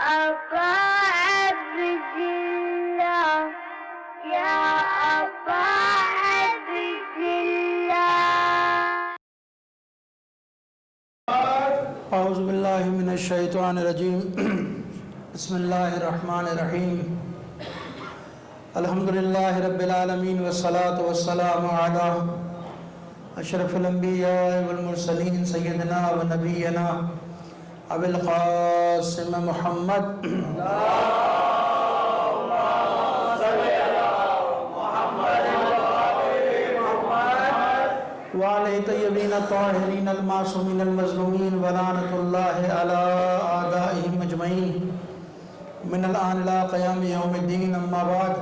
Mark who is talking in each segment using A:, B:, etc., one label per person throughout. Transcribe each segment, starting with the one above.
A: أبا عبد الله يا أبا عبد الله.
B: اعوذ باللہ من الشیطان الرجیم. بسم اللہ الرحمن الرحیم. الحمدللہ رب العالمین والصلاة والسلام علی اشرف الانبیاء والمرسلین سیدنا و نبینا ابی القاسم محمد وعلى طيبين الطاهرين المعصومين المظلومين ولعنة الله على أعدائهم أجمعين من الآن إلى قيام يوم الدين. أما بعد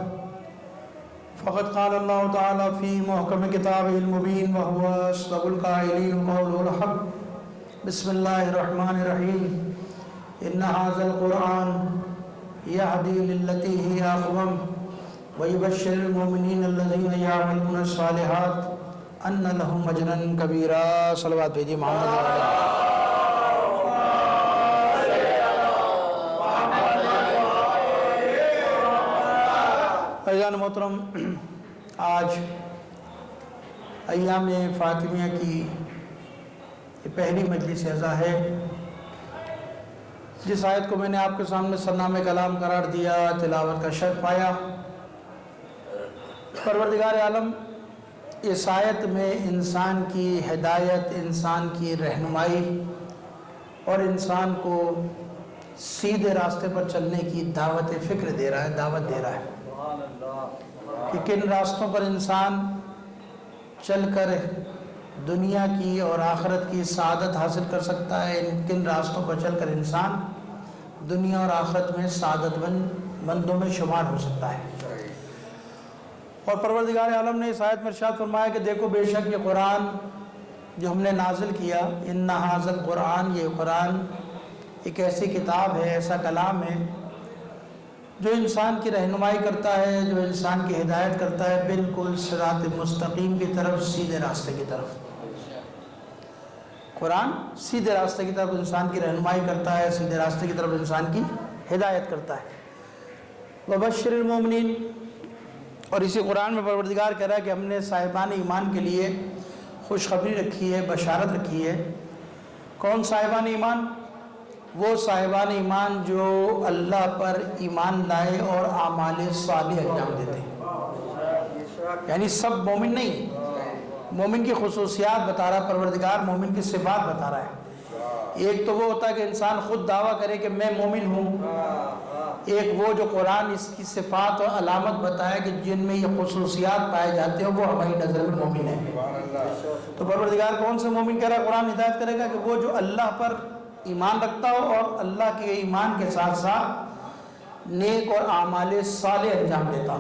B: فقد قال الله تعالى في محكم كتابه المبين وهو أصدق القائلين قوله الحق. بسم الله الرحمن الرحيم. إن هذا القرآن يهدي للتي هي أقوم ويبشر المؤمنين الذين يعملون الصالحات ان لہم اجرا کبیرا. صلوات بھیجیے محمد عزیزان محترم، آج ایام فاطمیہ کی پہلی مجلس اعزا ہے، جس آیت کو میں نے آپ کے سامنے سرنامہ کلام قرار دیا، تلاوت کا شرف پایا. پروردگار عالم اس آیت میں انسان کی ہدایت، انسان کی رہنمائی اور انسان کو سیدھے راستے پر چلنے کی دعوت فکر دے رہا ہے، دعوت دے رہا ہے کہ کن راستوں پر انسان چل کر دنیا کی اور آخرت کی سعادت حاصل کر سکتا ہے، کن راستوں پر چل کر انسان دنیا اور آخرت میں سعادت مندوں میں شمار ہو سکتا ہے. اور پروردگار عالم نے اس آیت میں ارشاد فرمایا کہ دیکھو بے شک یہ قرآن جو ہم نے نازل کیا، ان ھذا القرآن، یہ قرآن ایک ایسی کتاب ہے، ایسا کلام ہے جو انسان کی رہنمائی کرتا ہے، جو انسان کی ہدایت کرتا ہے بالکل صراط مستقیم کی طرف، سیدھے راستے کی طرف. قرآن سیدھے راستے کی طرف انسان کی رہنمائی کرتا ہے، سیدھے راستے کی طرف انسان کی ہدایت کرتا ہے. وبشر المؤمنین، اور اسی قرآن میں پروردگار کہہ رہا ہے کہ ہم نے صاحبان ایمان کے لیے خوشخبری رکھی ہے، بشارت رکھی ہے. کون صاحبان ایمان؟ وہ صاحبان ایمان جو اللہ پر ایمان لائے اور اعمال صالح انجام دیتے ہیں. یعنی سب مومن نہیں، مومن کی خصوصیات بتا رہا ہے پروردگار، مومن کی صفات بتا رہا ہے. ایک تو وہ ہوتا ہے کہ انسان خود دعویٰ کرے کہ میں مومن ہوں، ایک وہ جو قرآن اس کی صفات اور علامت بتائے کہ جن میں یہ خصوصیات پائے جاتے ہیں وہ ہماری نظر میں مومن ہیں. تو پروردگار کون سے مومن کہہ رہا ہے؟ قرآن ہدایت کرے گا کہ وہ جو اللہ پر ایمان رکھتا ہو اور اللہ کے ایمان کے ساتھ ساتھ نیک اور اعمال صالح انجام دیتا ہو.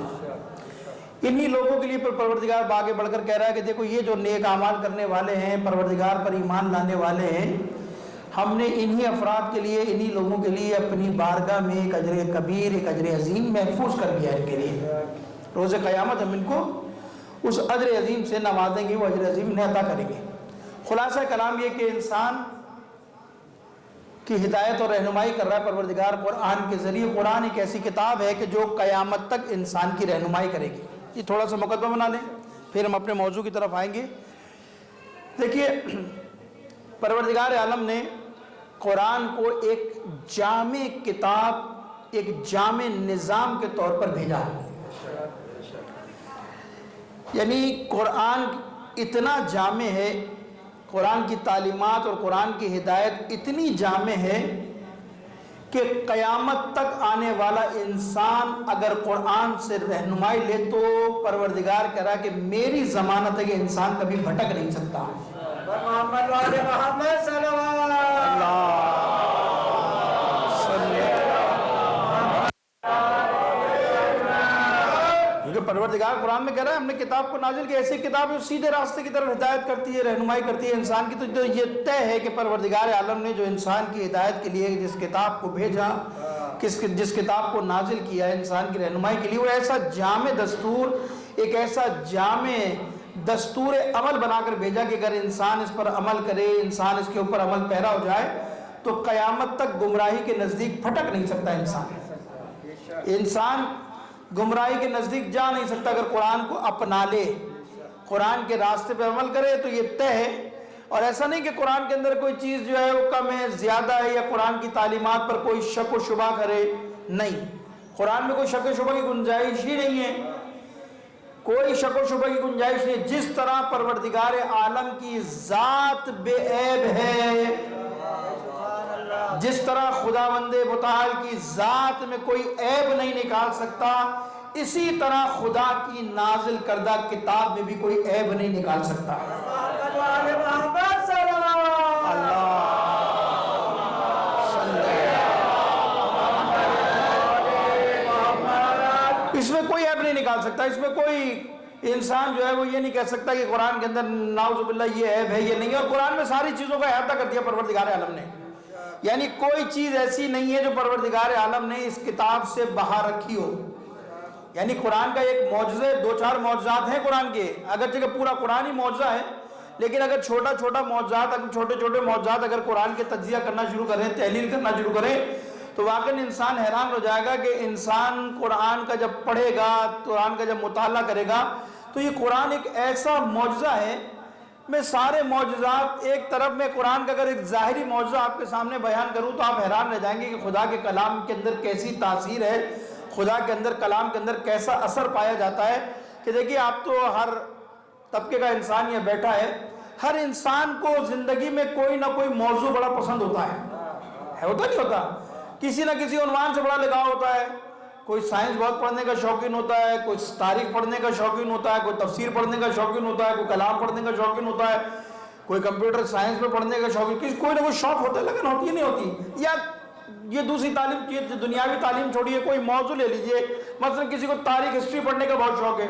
B: انہی لوگوں کے لیے پروردگار آگے بڑھ کر کہہ رہا ہے کہ دیکھو یہ جو نیک اعمال کرنے والے ہیں، پروردگار پر ایمان لانے والے ہیں، ہم نے انہی افراد کے لیے، انہی لوگوں کے لیے اپنی بارگاہ میں ایک اجر کبیر، ایک اجر عظیم محفوظ کر دیا ہے. ان کے لیے روز قیامت ہم ان کو اس اجر عظیم سے نوازیں گے، وہ اجر عظیم انہیں عطا کریں گے. خلاصہ کلام یہ کہ انسان کی ہدایت اور رہنمائی کر رہا ہے پروردگار قرآن کے ذریعے. قرآن ایک ایسی کتاب ہے کہ جو قیامت تک انسان کی رہنمائی کرے گی. یہ تھوڑا سا مقدمہ بنا لیں، پھر ہم اپنے موضوع کی طرف آئیں گے. دیکھیے، پروردگار عالم نے قرآن کو ایک جامع کتاب، ایک جامع نظام کے طور پر بھیجا ہے. یعنی قرآن اتنا جامع ہے، قرآن کی تعلیمات اور قرآن کی ہدایت اتنی جامع ہے کہ قیامت تک آنے والا انسان اگر قرآن سے رہنمائی لے تو پروردگار کہہ رہا ہے کہ میری ضمانت ہے کہ انسان کبھی بھٹک نہیں سکتا.
C: محمد والے محمد صلی اللہ
B: کیونکہ پروردگار قرآن میں کہہ رہا ہے ہم نے کتاب کو نازل کی، ایسی کتاب جو سیدھے راستے کی طرف ہدایت کرتی ہے، رہنمائی کرتی ہے انسان کی. تو یہ طے ہے کہ پروردگار عالم نے جو انسان کی ہدایت کے لیے جس کتاب کو بھیجا، جس کتاب کو نازل کیا ہے انسان کی رہنمائی کے لیے، وہ ایسا جامع دستور، ایک ایسا جامع دستور عمل بنا کر بھیجا کہ اگر انسان اس پر عمل کرے، انسان اس کے اوپر عمل پیرا ہو جائے تو قیامت تک گمراہی کے نزدیک پھٹک نہیں سکتا انسان گمراہی کے نزدیک جا نہیں سکتا اگر قرآن کو اپنا لے، قرآن کے راستے پہ عمل کرے تو یہ طے ہے۔ اور ایسا نہیں کہ قرآن کے اندر کوئی چیز جو ہے وہ کم ہے، زیادہ ہے، یا قرآن کی تعلیمات پر کوئی شک و شبہ کرے، نہیں، قرآن میں کوئی شک و شبہ کی گنجائش ہی نہیں ہے، کوئی شک و شبہ کی گنجائش نہیں۔ جس طرح پروردگار عالم کی ذات بے عیب ہے، جس طرح خداوند متعال کی ذات میں کوئی عیب نہیں نکال سکتا، اسی طرح خدا کی نازل کردہ کتاب میں بھی کوئی عیب نہیں نکال سکتا۔ اس میں کوئی عیب نہیں نکال سکتا، اس میں کوئی انسان جو ہے وہ یہ نہیں کہہ سکتا کہ قرآن کے اندر نعوذ باللہ یہ عیب ہے، یہ نہیں ہے۔ اور قرآن میں ساری چیزوں کا احاطہ کر دیا پروردگار عالم نے، یعنی کوئی چیز ایسی نہیں ہے جو پروردگار عالم نے اس کتاب سے باہر رکھی ہو۔ یعنی قرآن کا ایک معجزہ، دو چار معجزات ہیں قرآن کے، اگرچہ کہ پورا قرآن ہی معجزہ ہے، لیکن اگر چھوٹے چھوٹے معجزات اگر قرآن کے تجزیہ کرنا شروع کریں، تحلیل کرنا شروع کریں، تو واقعی انسان حیران ہو جائے گا کہ انسان قرآن کا جب پڑھے گا، قرآن کا جب مطالعہ کرے گا، تو یہ قرآن ایک ایسا معجزہ ہے۔ میں سارے معجزات ایک طرف میں قرآن کا اگر ایک ظاہری معجزہ آپ کے سامنے بیان کروں تو آپ حیران رہ جائیں گے کہ خدا کے کلام کے اندر کیسی تاثیر ہے، خدا کے اندر کلام کے اندر کیسا اثر پایا جاتا ہے۔ کہ دیکھیے آپ تو ہر طبقے کا انسان یہ بیٹھا ہے، ہر انسان کو زندگی میں کوئی نہ کوئی موضوع بڑا پسند ہوتا ہے، ہوتا نہیں ہوتا؟ کسی نہ کسی عنوان سے بڑا لگاؤ ہوتا ہے، کوئی سائنس بہت پڑھنے کا شوقین ہوتا ہے، کوئی تاریخ پڑھنے کا شوقین ہوتا ہے، کوئی تفسیر پڑھنے کا شوقین ہوتا ہے، کوئی کلام پڑھنے کا شوقین ہوتا ہے، کوئی کمپیوٹر سائنس میں پڑھنے کا شوقین، کوئی نہ کوئی شوق ہوتا ہے، لیکن ہوتی نہیں ہوتی۔ یا یہ دوسری تعلیم، دنیاوی تعلیم چھوڑیے، کوئی موضوع لے لیجئے، مثلا کسی کو تاریخ ہسٹری پڑھنے کا بہت شوق ہے،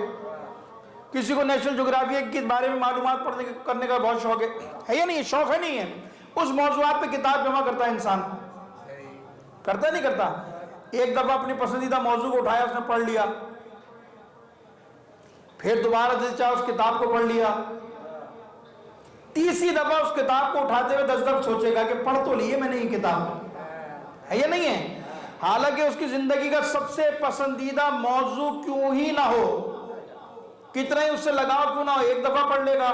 B: کسی کو نیشنل جغرافیہ کے بارے میں معلومات کرنے کا بہت شوق ہے یا نہیں؟ شوق ہے نہیں ہے؟ اس موضوعات پہ کتاب جمع کرتا ہے انسان، کرتا نہیں کرتا؟ ایک دفعہ اپنی پسندیدہ موضوع کو اٹھایا، اس نے پڑھ لیا، پھر دوبارہ دل چاہا اس کتاب کو پڑھ لیا، تیسری دفعہ اس کتاب کو اٹھاتے ہوئے 10 دفعہ سوچے گا کہ پڑھ تو لیے میں نے یہ کتاب، ہے یا نہیں ہے؟ حالانکہ اس کی زندگی کا سب سے پسندیدہ موضوع کیوں ہی نہ ہو، کتنا ہی اس سے لگاؤ کیوں نہ ہو، ایک دفعہ پڑھ لے گا،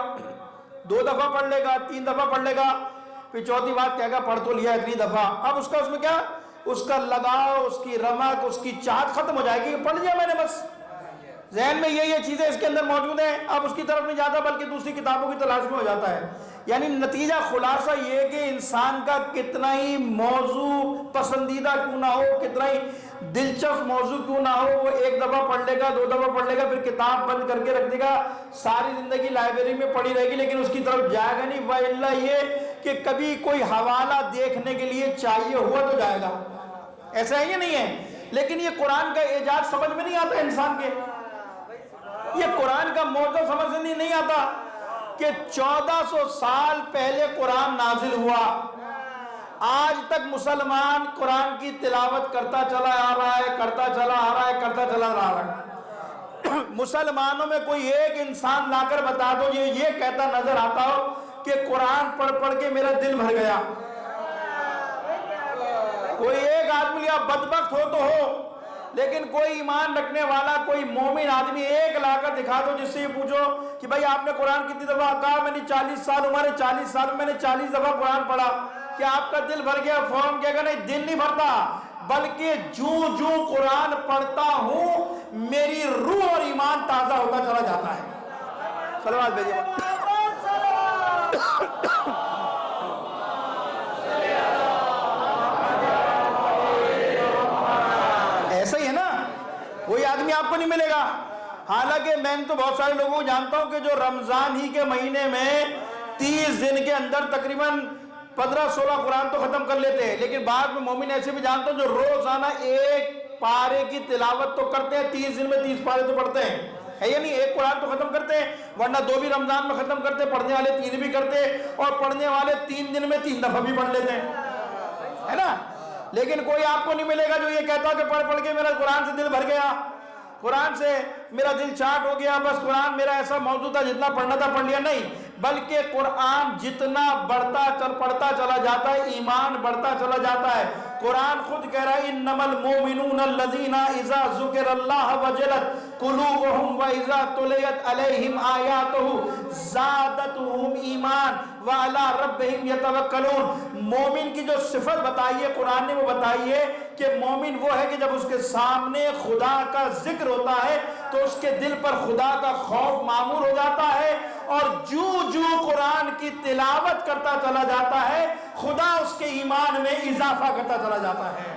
B: 2 دفعہ پڑھ لے گا، 3 دفعہ پڑھ لے گا، پھر چوتھی بات کہے گا پڑھ تو لیا اتنی دفعہ، اب اس کا اس میں کیا، اس کا لگاؤ، اس کی رمق، اس کی چاہت ختم ہو جائے گی، پڑھ لیا میں نے بس، ذہن میں یہ چیزیں اس کے اندر موجود ہیں، اب اس کی طرف نہیں جاتا بلکہ دوسری کتابوں کی تلاش میں ہو جاتا ہے۔ یعنی نتیجہ خلاصہ یہ کہ انسان کا کتنا ہی موضوع پسندیدہ کیوں نہ ہو، کتنا ہی دلچسپ موضوع کیوں نہ ہو، وہ 1 دفعہ پڑھ لے گا، 2 دفعہ پڑھ لے گا، پھر کتاب بند کر کے رکھ دے گا، ساری زندگی لائبریری میں پڑھی رہے گی، لیکن اس کی طرف جائے گا نہیں، وَإِلَّا یہ کہ کبھی کوئی حوالہ دیکھنے کے لیے چاہیے ہوا تو جائے گا، ایسا ہے یہ نہیں ہے؟ لیکن یہ قرآن کا اعجاز سمجھ میں نہیں آتا انسان کے، یہ قرآن کا موضوع سمجھ میں نہیں آتا کہ 1400 سال پہلے قرآن نازل ہوا، آج تک مسلمان قرآن کی تلاوت کرتا چلا آ رہا ہے، کرتا چلا آ رہا ہے، کرتا چلا آ رہا ہے۔ مسلمانوں میں کوئی ایک انسان لا کر بتا دو یہ کہتا نظر آتا ہو کہ قرآن پڑھ پڑھ کے میرا دل بھر گیا، کوئی ایک آدمی یا بدبخت ہو تو ہو، لیکن کوئی ایمان رکھنے والا، کوئی مومن آدمی ایک لا کر دکھا دو جس سے یہ پوچھو کہ بھائی آپ نے قرآن کتنی دفعہ کہا، میں نے 40 سال عمر ہے، 40 سال میں نے 40 دفعہ قرآن پڑھا، کیا آپ کا دل بھر گیا؟ فوراً کہے گا نہیں، دل نہیں بھرتا، بلکہ جو قرآن پڑھتا ہوں میری روح اور ایمان تازہ ہوتا چلا جاتا ہے۔ صلوات بھیجیے۔ ایسا ہی ہے نا، کوئی آدمی آپ کو نہیں ملے گا، حالانکہ میں تو بہت سارے لوگوں کو جانتا ہوں کہ جو رمضان ہی کے مہینے میں 30 دن کے اندر تقریباً 15-16 قرآن تو ختم کر لیتے ہیں، لیکن بعد میں مومن ایسے بھی جانتا ہوں جو روزانہ 1 پارے کی تلاوت تو کرتے ہیں، 30 دن میں 30 پارے تو پڑھتے ہیں، ہے یا نہیں؟ 1 قرآن تو ختم کرتے ہیں، ورنہ 2 بھی رمضان میں ختم کرتے، پڑھنے والے 3 بھی کرتے، اور پڑھنے والے 3 دن میں 3 دفعہ بھی پڑھ لیتے ہیں، ہے نا؟ لیکن کوئی آپ کو نہیں ملے گا جو یہ کہتا کہ پڑھ پڑھ کے میرا قرآن سے دل بھر گیا، قرآن سے میرا دل چاٹ ہو گیا، بس قرآن میرا ایسا موضوع تھا جتنا پڑھنا تھا پڑھ لیا، نہیں، بلکہ قرآن جتنا پڑھتا چلا جاتا ہے ایمان بڑھتا چلا جاتا ہے۔ قرآن خود کہہ رہا ہے انما المؤمنون الذین اذا ذکر اللہ وجلت قلوبہم واذا تلیت علیہم آیاتہ زادتہم ایمان وعلی ربہم یتوکلون۔ مومن کی جو صفت بتائی ہے قرآن نے وہ بتائی ہے کہ مومن وہ ہے کہ جب اس کے سامنے خدا کا ذکر ہوتا ہے تو اس کے دل پر خدا کا خوف معمور ہو جاتا ہے، اور جو قرآن کی تلاوت کرتا چلا جاتا ہے خدا اس کے ایمان میں اضافہ کرتا چلا جاتا ہے۔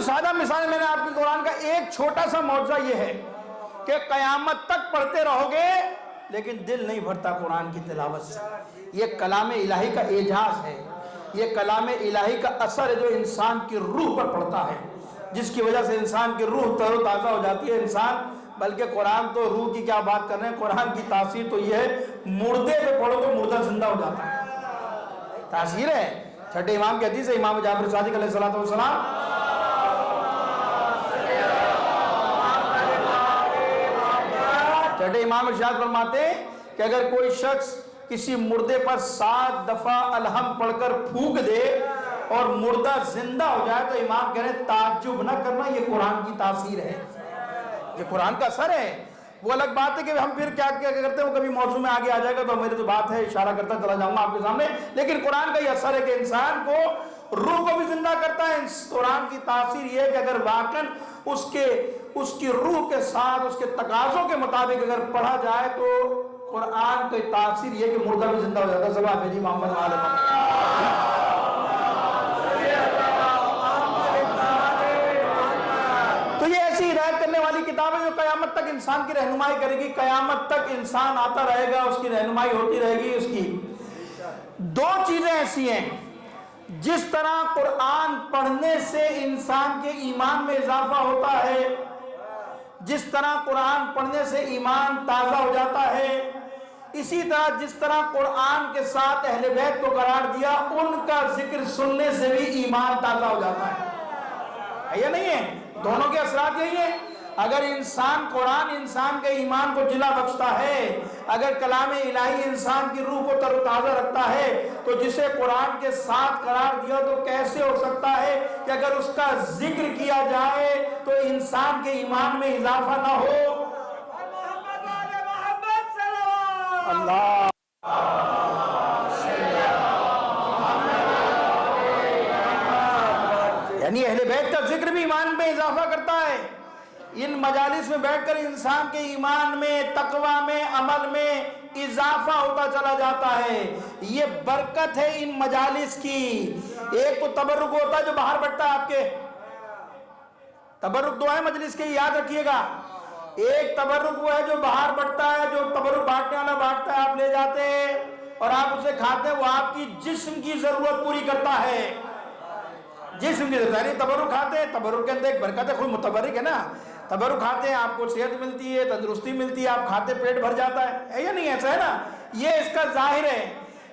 B: سادہ مثال میں نے آپ کی قرآن کا ایک چھوٹا سا معجزہ یہ ہے کہ قیامت تک پڑھتے رہو گے لیکن دل نہیں بھرتا قرآن کی تلاوت سے۔ یہ کلام الہی کا اعجاز ہے، یہ کلام الہی کا اثر ہے جو انسان کی روح پر پڑتا ہے، جس کی وجہ سے انسان کی روح تر و تازہ ہو جاتی ہے۔ انسان بلکہ قرآن تو روح کی کیا بات کر رہے ہیں، قرآن کی تاثیر تو یہ ہے مردے پہ پڑھو تو مردہ زندہ ہو جاتا ہے، تاثیر ہے۔ چھٹے امام کی حدیث ہے، امام جعفر صادق علیہ السلام چھٹے امام ارشاد فرماتے ہیں کہ اگر کوئی شخص کسی مردے پر 7 دفعہ الحم پڑھ کر پھونک دے اور مردہ زندہ ہو جائے تو امام کہہ رہے ہیں تعجب نہ کرنا، یہ قرآن کی تاثیر ہے، یہ قرآن کا اثر ہے۔ وہ الگ بات ہے کہ ہم پھر کیا کرتے ہیں، وہ کبھی موضوع میں آگے آ جائے گا تو میری تو بات ہے، اشارہ کرتا چلا جاؤں گا آپ کے سامنے، لیکن قرآن کا یہ اثر ہے کہ انسان کو روح کو بھی زندہ کرتا ہے۔ قرآن کی تاثیر یہ ہے کہ اگر واقعاً اس کی روح کے ساتھ اس کے تقاضوں کے مطابق اگر پڑھا جائے تو قرآن کی تاثیر یہ ہے کہ مردہ بھی زندہ ہو جاتا ہے۔ سب آپ میری محمد عالم تو یہ ایسی ہدایت کرنے والی کتاب ہے جو قیامت تک انسان کی رہنمائی کرے گی، قیامت تک انسان آتا رہے گا، اس کی رہنمائی ہوتی رہے گی۔ اس کی دو چیزیں ایسی ہیں، جس طرح قرآن پڑھنے سے انسان کے ایمان میں اضافہ ہوتا ہے، جس طرح قرآن پڑھنے سے ایمان تازہ ہو جاتا ہے، اسی طرح جس طرح قرآن کے ساتھ اہل بیت کو قرار دیا ان کا ذکر سننے سے بھی ایمان تازہ ہو جاتا ہے، یہ نہیں ہے؟ دونوں کے اثرات یہی ہیں۔ اگر قرآن انسان کے ایمان کو جلا بخشتا ہے، اگر کلام الہی انسان کی روح کو تر و تازہ رکھتا ہے تو جسے قرآن کے ساتھ قرار دیا تو کیسے ہو سکتا ہے کہ اگر اس کا ذکر کیا جائے تو انسان کے ایمان میں اضافہ نہ ہو؟ اللہ یعنی اہل بیت کا ذکر بھی ایمان میں اضافہ کرتا ہے۔ ان مجالس میں بیٹھ کر انسان کے ایمان میں، تقوی میں، عمل میں اضافہ ہوتا چلا جاتا ہے۔ یہ برکت ہے ان مجالس کی۔ ایک تو تبرک ہوتا ہے جو باہر بٹتا ہے، آپ کے تبرک دو ہے مجلس کے، یاد رکھیے گا۔ ایک تبرک وہ ہے جو باہر بٹتا ہے، جو تبرک بانٹنے والا بانٹتا ہے، آپ لے جاتے ہیں اور آپ اسے کھاتے ہیں، وہ آپ کی جسم کی ضرورت پوری کرتا ہے، جسم کی ضرورت۔ تبرک کھاتے ہیں، تبرک کے اندر ایک برکت ہے، خود متبرک ہے نا، تبرک کھاتے ہیں آپ کو صحت ملتی ہے، تندرستی ملتی ہے، آپ کھاتے پیٹ بھر جاتا ہے یا نہیں؟ ایسا ہے نا، یہ اس کا ظاہر ہے،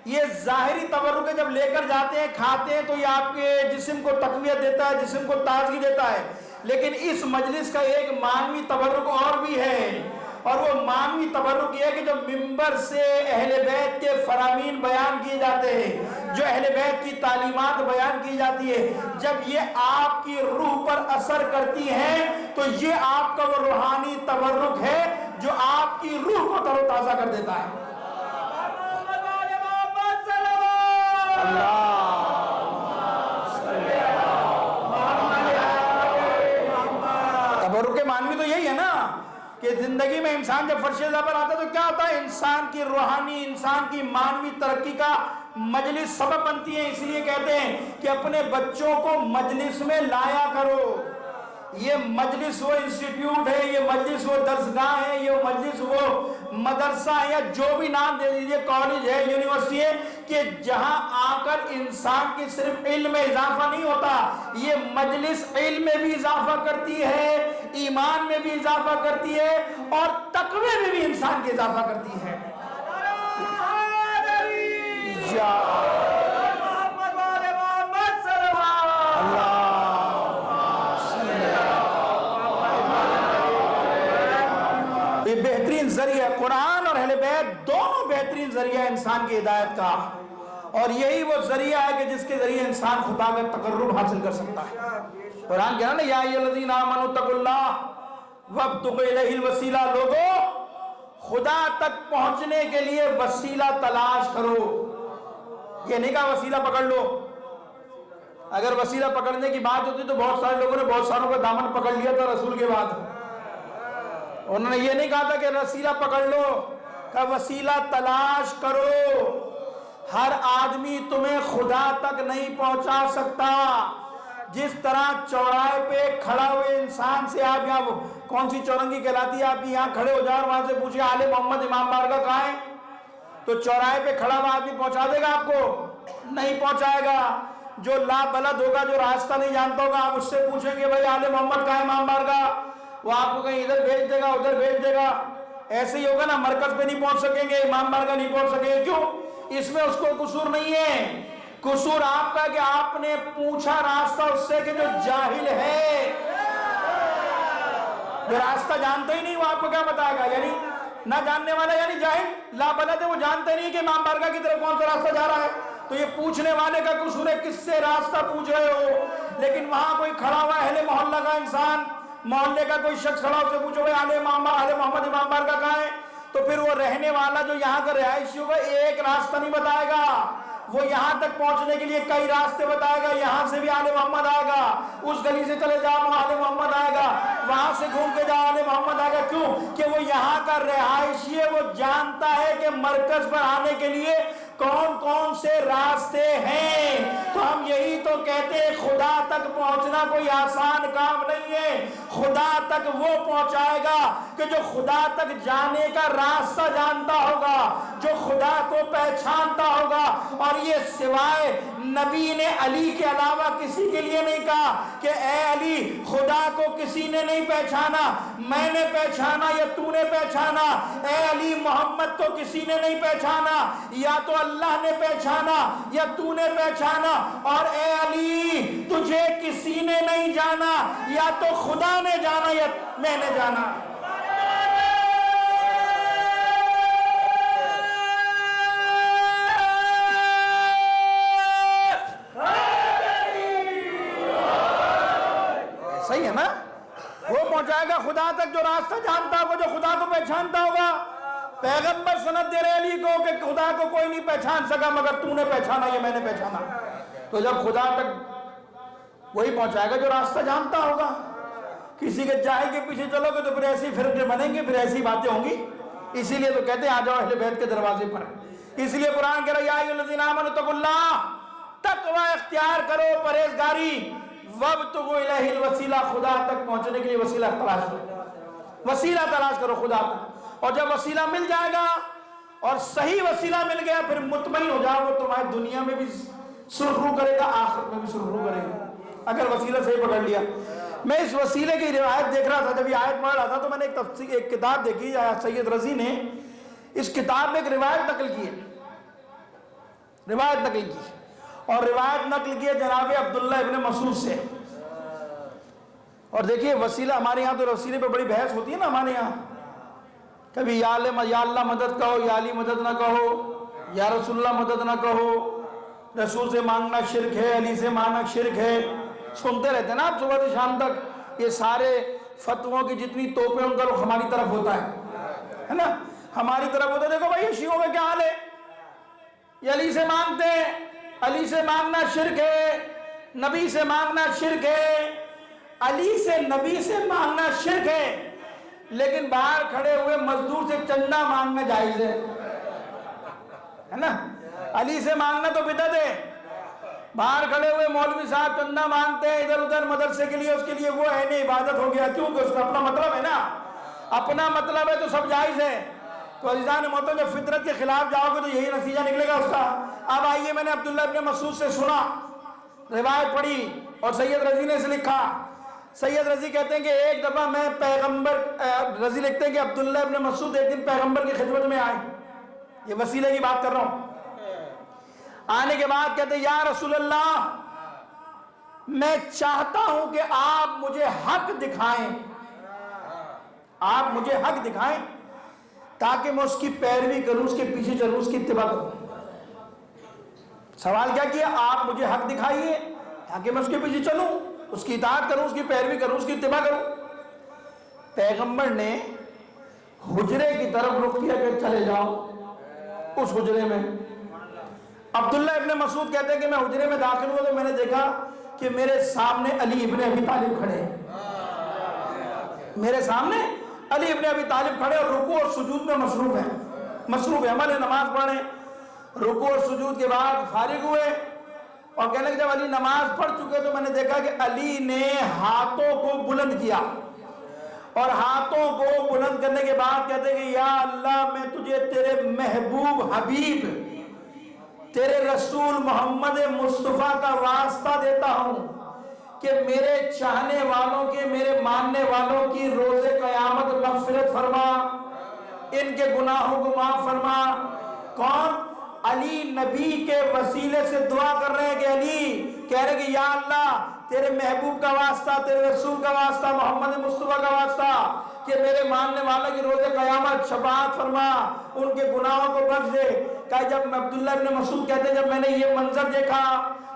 B: یہ ظاہری تبرک ہے۔ جب لے کر جاتے ہیں کھاتے ہیں تو یہ آپ کے جسم کو تقویت دیتا ہے، جسم کو تازگی دیتا ہے۔ لیکن اس مجلس کا ایک معنوی تبرک اور بھی ہے، اور وہ معنوی تبرک یہ ہے کہ جب ممبر سے اہل بیت کے فرامین بیان کیے جاتے ہیں، جو اہل بیت کی تعلیمات بیان کی جاتی ہے، جب یہ آپ کی روح پر اثر کرتی ہیں تو یہ آپ کا وہ روحانی تبرک ہے جو آپ کی روح کو تر و تازہ کر دیتا ہے۔ تبرک معنوی تو یہی ہے نا کہ زندگی میں انسان جب فرش ازا پر آتا ہے تو کیا ہوتا ہے؟ انسان کی روحانی، انسان کی معنوی ترقی کا مجلس سبب بنتی ہے۔ اس لیے کہتے ہیں کہ اپنے بچوں کو مجلس میں لایا کرو۔ یہ مجلس وہ انسٹیٹیوٹ ہے، یہ مجلس وہ درسگاہ ہے، یہ مجلس وہ مدرسہ یا جو بھی نام دے دیجئے، کالج ہے، یونیورسٹی ہے، کہ جہاں آ کر انسان کی صرف علم میں اضافہ نہیں ہوتا، یہ مجلس علم میں بھی اضافہ کرتی ہے، ایمان میں بھی اضافہ کرتی ہے، اور تقوی میں بھی انسان کی اضافہ کرتی ہے۔ یا یہ بہترین ذریعہ قرآن اور اہل بیت دونوں بہترین ذریعہ انسان کی ہدایت کا، اور یہی وہ ذریعہ ہے کہ جس کے ذریعے انسان خدا کا تقرب حاصل کر سکتا ہے۔ قرآن کہنا نا یا ایھا الذین آمنوا اتقوا اللہ وابتغوا الیہ الوسیلہ، لوگو خدا تک پہنچنے کے لیے وسیلہ تلاش کرو۔ یہ نہیں کہا وسیلہ پکڑ لو، اگر وسیلہ پکڑنے کی بات ہوتی تو بہت سارے لوگوں نے بہت ساروں کا دامن پکڑ لیا تھا رسول کے بعد۔ انہوں نے یہ نہیں کہا تھا کہ وسیلہ پکڑ لو، کہ وسیلہ تلاش کرو۔ ہر آدمی تمہیں خدا تک نہیں پہنچا سکتا۔ جس طرح چوراہے پہ کھڑا ہوئے انسان سے آپ یہاں کون سی چورنگی کہلاتی ہے، آپ کی یہاں کھڑے ہو جائیں اور وہاں سے پوچھیں آل محمد امام بارگاہ کہاں ہے، تو چوراہے پہ کھڑا ہوا آدمی پہنچا دے گا آپ کو؟ نہیں پہنچائے گا۔ جو لا بلد ہوگا، جو راستہ نہیں جانتا ہوگا، آپ اس سے پوچھیں گے بھائی آل محمد کہاں ہے امام بارگاہ، وہ آپ کو کہیں ادھر بھیج دے گا ادھر بھیج دے گا۔ ایسے ہی ہوگا نا، مرکز پہ نہیں پہنچ سکیں گے، امام بارگاہ نہیں پہنچ سکیں گے۔ کیوں؟ اس میں اس کو قصور نہیں ہے، قصور آپ کا کہ آپ نے پوچھا راستہ اس سے کہ جو جاہل ہے، جو راستہ جانتا ہی نہیں، وہ آپ کو کیا بتائے گا؟ یعنی نہ جاننے والا یعنی جاہل، لا بلد ہے، وہ جانتے نہیں کہ امام بارگاہ کی طرف کون سا راستہ جا رہا ہے۔ تو یہ پوچھنے والے کا قصور ہے، کس سے راستہ پوچھ رہے ہو۔ لیکن وہاں کوئی کھڑا ہوا ہے، اہل محلہ کا انسان، محلے کا کوئی شخص کھڑا ہو سے پوچھو بھائی آل محمد امام بارگاہ کہاں ہے، تو پھر وہ رہنے والا جو یہاں کا رہائشی ہوگا ایک راستہ نہیں بتائے گا، وہ یہاں تک پہنچنے کے لیے کئی راستے بتائے گا۔ یہاں سے بھی آل محمد آئے گا، اس گلی سے چلے جاؤ وہاں آل محمد آئے گا، وہاں سے گھوم کے جاؤ آل محمد آئے گا۔ کیوں کہ وہ یہاں کا رہائشی ہے، وہ جانتا ہے کہ مرکز پر آنے کے لیے کون کون سے راستے ہیں۔ تو ہم یہی تو کہتے ہیں خدا تک پہنچنا کوئی آسان کام نہیں ہے۔ خدا تک وہ پہنچائے گا کہ جو خدا تک جانے کا راستہ جانتا ہوگا، جو خدا کو پہچانتا ہوگا۔ اور یہ سوائے نبی نے علی کے علاوہ کسی کے لیے نہیں کہا کہ اے علی خدا کو کسی نے نہیں پہچانا، میں نے پہچانا یا تو نے پہچانا۔ اے علی محمد کو کسی نے نہیں پہچانا، یا تو اللہ نے پہچانا یا تو نے پہچانا۔ اور اے علی تجھے کسی نے نہیں جانا، یا تو خدا نے جانا یا میں نے جانا۔ صحیح ہے نا؟ وہ پہنچائے گا خدا تک جو راستہ جانتا ہوگا، جو خدا کو پہچانتا ہوگا۔ پیغمبر سند دے رہے علی کو کہ خدا کو کوئی نہیں پہچان سکا مگر تو نے پہچانا یا میں نے پہچانا۔ تو جب خدا تک وہی پہنچائے گا جو راستہ جانتا ہوگا۔ کسی کے جاہل کے پیچھے چلو گے تو پھر ایسی فرقے بنیں گے، پھر ایسی باتیں ہوں گی۔ اسی لیے تو کہتے ہیں آ جاؤ اہل بیت کے دروازے پر۔ اس لیے قرآن کہہ رہا ہے یا ایھا الذین آمنوا اتقوا اللہ، تقوی اختیار کرو، پرہیزگاری، وابتغوا الیہ الوسیلہ، خدا تک پہنچنے کے لیے وسیلہ تلاش کرو، وسیلہ تلاش کرو خدا تک۔ اور جب وسیلہ مل جائے گا اور صحیح وسیلہ مل گیا پھر مطمئن ہو جاؤ، وہ تمہاری دنیا میں بھی سرخرو کرے گا، آخرت میں بھی سرخرو کرے گا اگر وسیلہ صحیح پکڑ لیا۔ میں اس وسیلے کی روایت دیکھ رہا تھا، جب یہ آیت پڑھ رہا تھا تو میں نے ایک کتاب دیکھی، سید رضی نے اس کتاب میں ایک روایت نقل کی ہے، روایت نقل کی، اور روایت نقل کی ہے جناب عبداللہ ابن مسعود سے۔ اور دیکھیے وسیلہ، ہمارے یہاں تو وسیلے پہ بڑی بحث ہوتی ہے نا ہمارے یہاں، کبھی یا اللہ مدد کہو، یا علی مدد نہ کہو، یا رسول اللہ مدد نہ کہو، رسول سے مانگنا شرک ہے، علی سے مانگنا شرک ہے، سنتے رہتے ہیں نا آپ صبح سے شام تک۔ یہ سارے فتووں کی جتنی توپیں ان کا رخ ہماری طرف ہوتا ہے نا، ہماری طرف ہوتا ہے۔ دیکھو بھائی یہ شیعوں کا کیا حال ہے، یہ علی سے مانگتے ہیں، علی سے مانگنا شرک ہے، نبی سے مانگنا شرک ہے، علی سے نبی سے مانگنا شرک ہے، لیکن باہر کھڑے ہوئے مزدور سے چندہ مانگنا جائز ہے نا۔ علی سے مانگنا تو بدعت ہے، باہر کھڑے ہوئے مولوی صاحب چندہ مانگتے ہیں ادھر ادھر مدرسے کے لیے، اس کے لیے وہ عین عبادت ہو گیا، کیونکہ اس کا اپنا مطلب ہے نا، اپنا مطلب ہے تو سب جائز ہے۔ تو عزیزان محترم جب فطرت کے خلاف جاؤ گے تو یہی نتیجہ نکلے گا اس کا. اب آئیے میں نے عبداللہ ابن مسعود سے سنا، روایت پڑھی اور سید رضی نے اسے لکھا. سید رضی کہتے ہیں کہ ایک دفعہ میں پیغمبر، رضی لکھتے ہیں کہ عبداللہ ابن مسعود ایک دن پیغمبر کی خدمت میں آئے، یہ وسیلے کی بات کر رہا ہوں. آنے کے بعد کہتے ہیں یا رسول اللہ میں چاہتا ہوں کہ آپ مجھے حق دکھائیں، آپ مجھے حق دکھائیں تاکہ میں اس کی پیروی کروں، اس کے پیچھے چلوں، اس کی اتباع کروں. سوال کیا کیا؟ آپ مجھے حق دکھائیے تاکہ میں اس کے پیچھے چلوں، اس کی اطاعت کروں، اس کی پیروی کروں، اس کی اتباع کروں. پیغمبر نے حجرے کی طرف رخ کیا کہ چلے جاؤ اس حجرے میں. عبداللہ ابن مسعود کہتے ہیں کہ میں حجرے میں داخل ہوا تو میں نے دیکھا کہ میرے سامنے علی ابن ابی طالب کھڑے ہیں، میرے سامنے علی ابن ابی طالب کھڑے اور رکوع اور سجود میں مصروف ہے. عمل نماز پڑھیں، رکوع اور سجود کے بعد فارغ ہوئے اور کہنے کہ جب علی نماز پڑھ چکے تو میں نے دیکھا کہ علی نے ہاتھوں کو بلند کیا اور ہاتھوں کو بلند کرنے کے بعد کہتے ہیں کہ یا اللہ میں تجھے تیرے محبوب حبیب، تیرے رسول محمد مصطفیٰ کا واسطہ دیتا ہوں کہ میرے چاہنے والوں کے، میرے ماننے والوں کی روز قیامت مغفرت فرما، ان کے گناہوں کو معاف فرما. کون؟ علی نبی کے وسیلے سے دعا کر رہے ہیں کہ علی کہہ رہے کہ یا اللہ تیرے محبوب کا واسطہ، تیرے رسول کا واسطہ، محمد مصطفیٰ کا واسطہ کہ میرے ماننے والوں کی روز قیامت شفاعت فرما، ان کے گناہوں کو بخش دے. کہ جب عبداللہ ابن مسعود کہتے ہیں جب میں نے یہ منظر دیکھا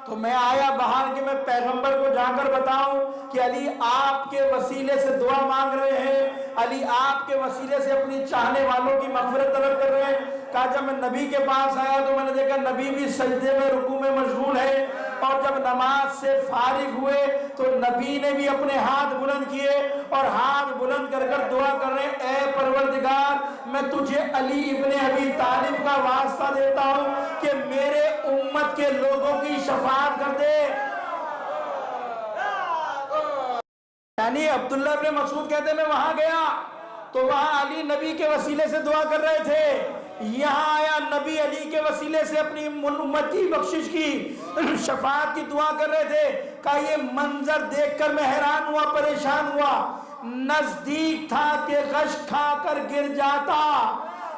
B: تو میں آیا باہر کہ میں پیغمبر کو جا کر بتاؤں کہ علی آپ کے وسیلے سے دعا مانگ رہے ہیں، علی آپ کے وسیلے سے اپنی چاہنے والوں کی مغفرت طلب کر رہے ہیں. کہا جب میں نبی کے پاس آیا تو میں نے دیکھا نبی بھی سجدے میں رکوع میں مشغول ہے اور جب نماز سے فارغ ہوئے تو نبی نے بھی اپنے ہاتھ بلند کیے اور ہاتھ بلند کر کر دعا کر رہے ہیں اے پروردگار میں تجھے علی ابن ابی طالب کا واسطہ دیتا ہوں کہ میرے امت کے لوگوں کی شفاعت کر دے. یعنی عبداللہ ابن مسعود کہتے ہیں میں وہاں گیا تو وہاں علی نبی کے وسیلے سے دعا کر رہے تھے، یہاں آیا نبی علی کے وسیلے سے اپنی امت کی بخشش کی، شفاعت کی دعا کر رہے تھے. کہ یہ منظر دیکھ کر میں حیران ہوا، پریشان ہوا، نزدیک تھا کہ غش کھا کر گر جاتا.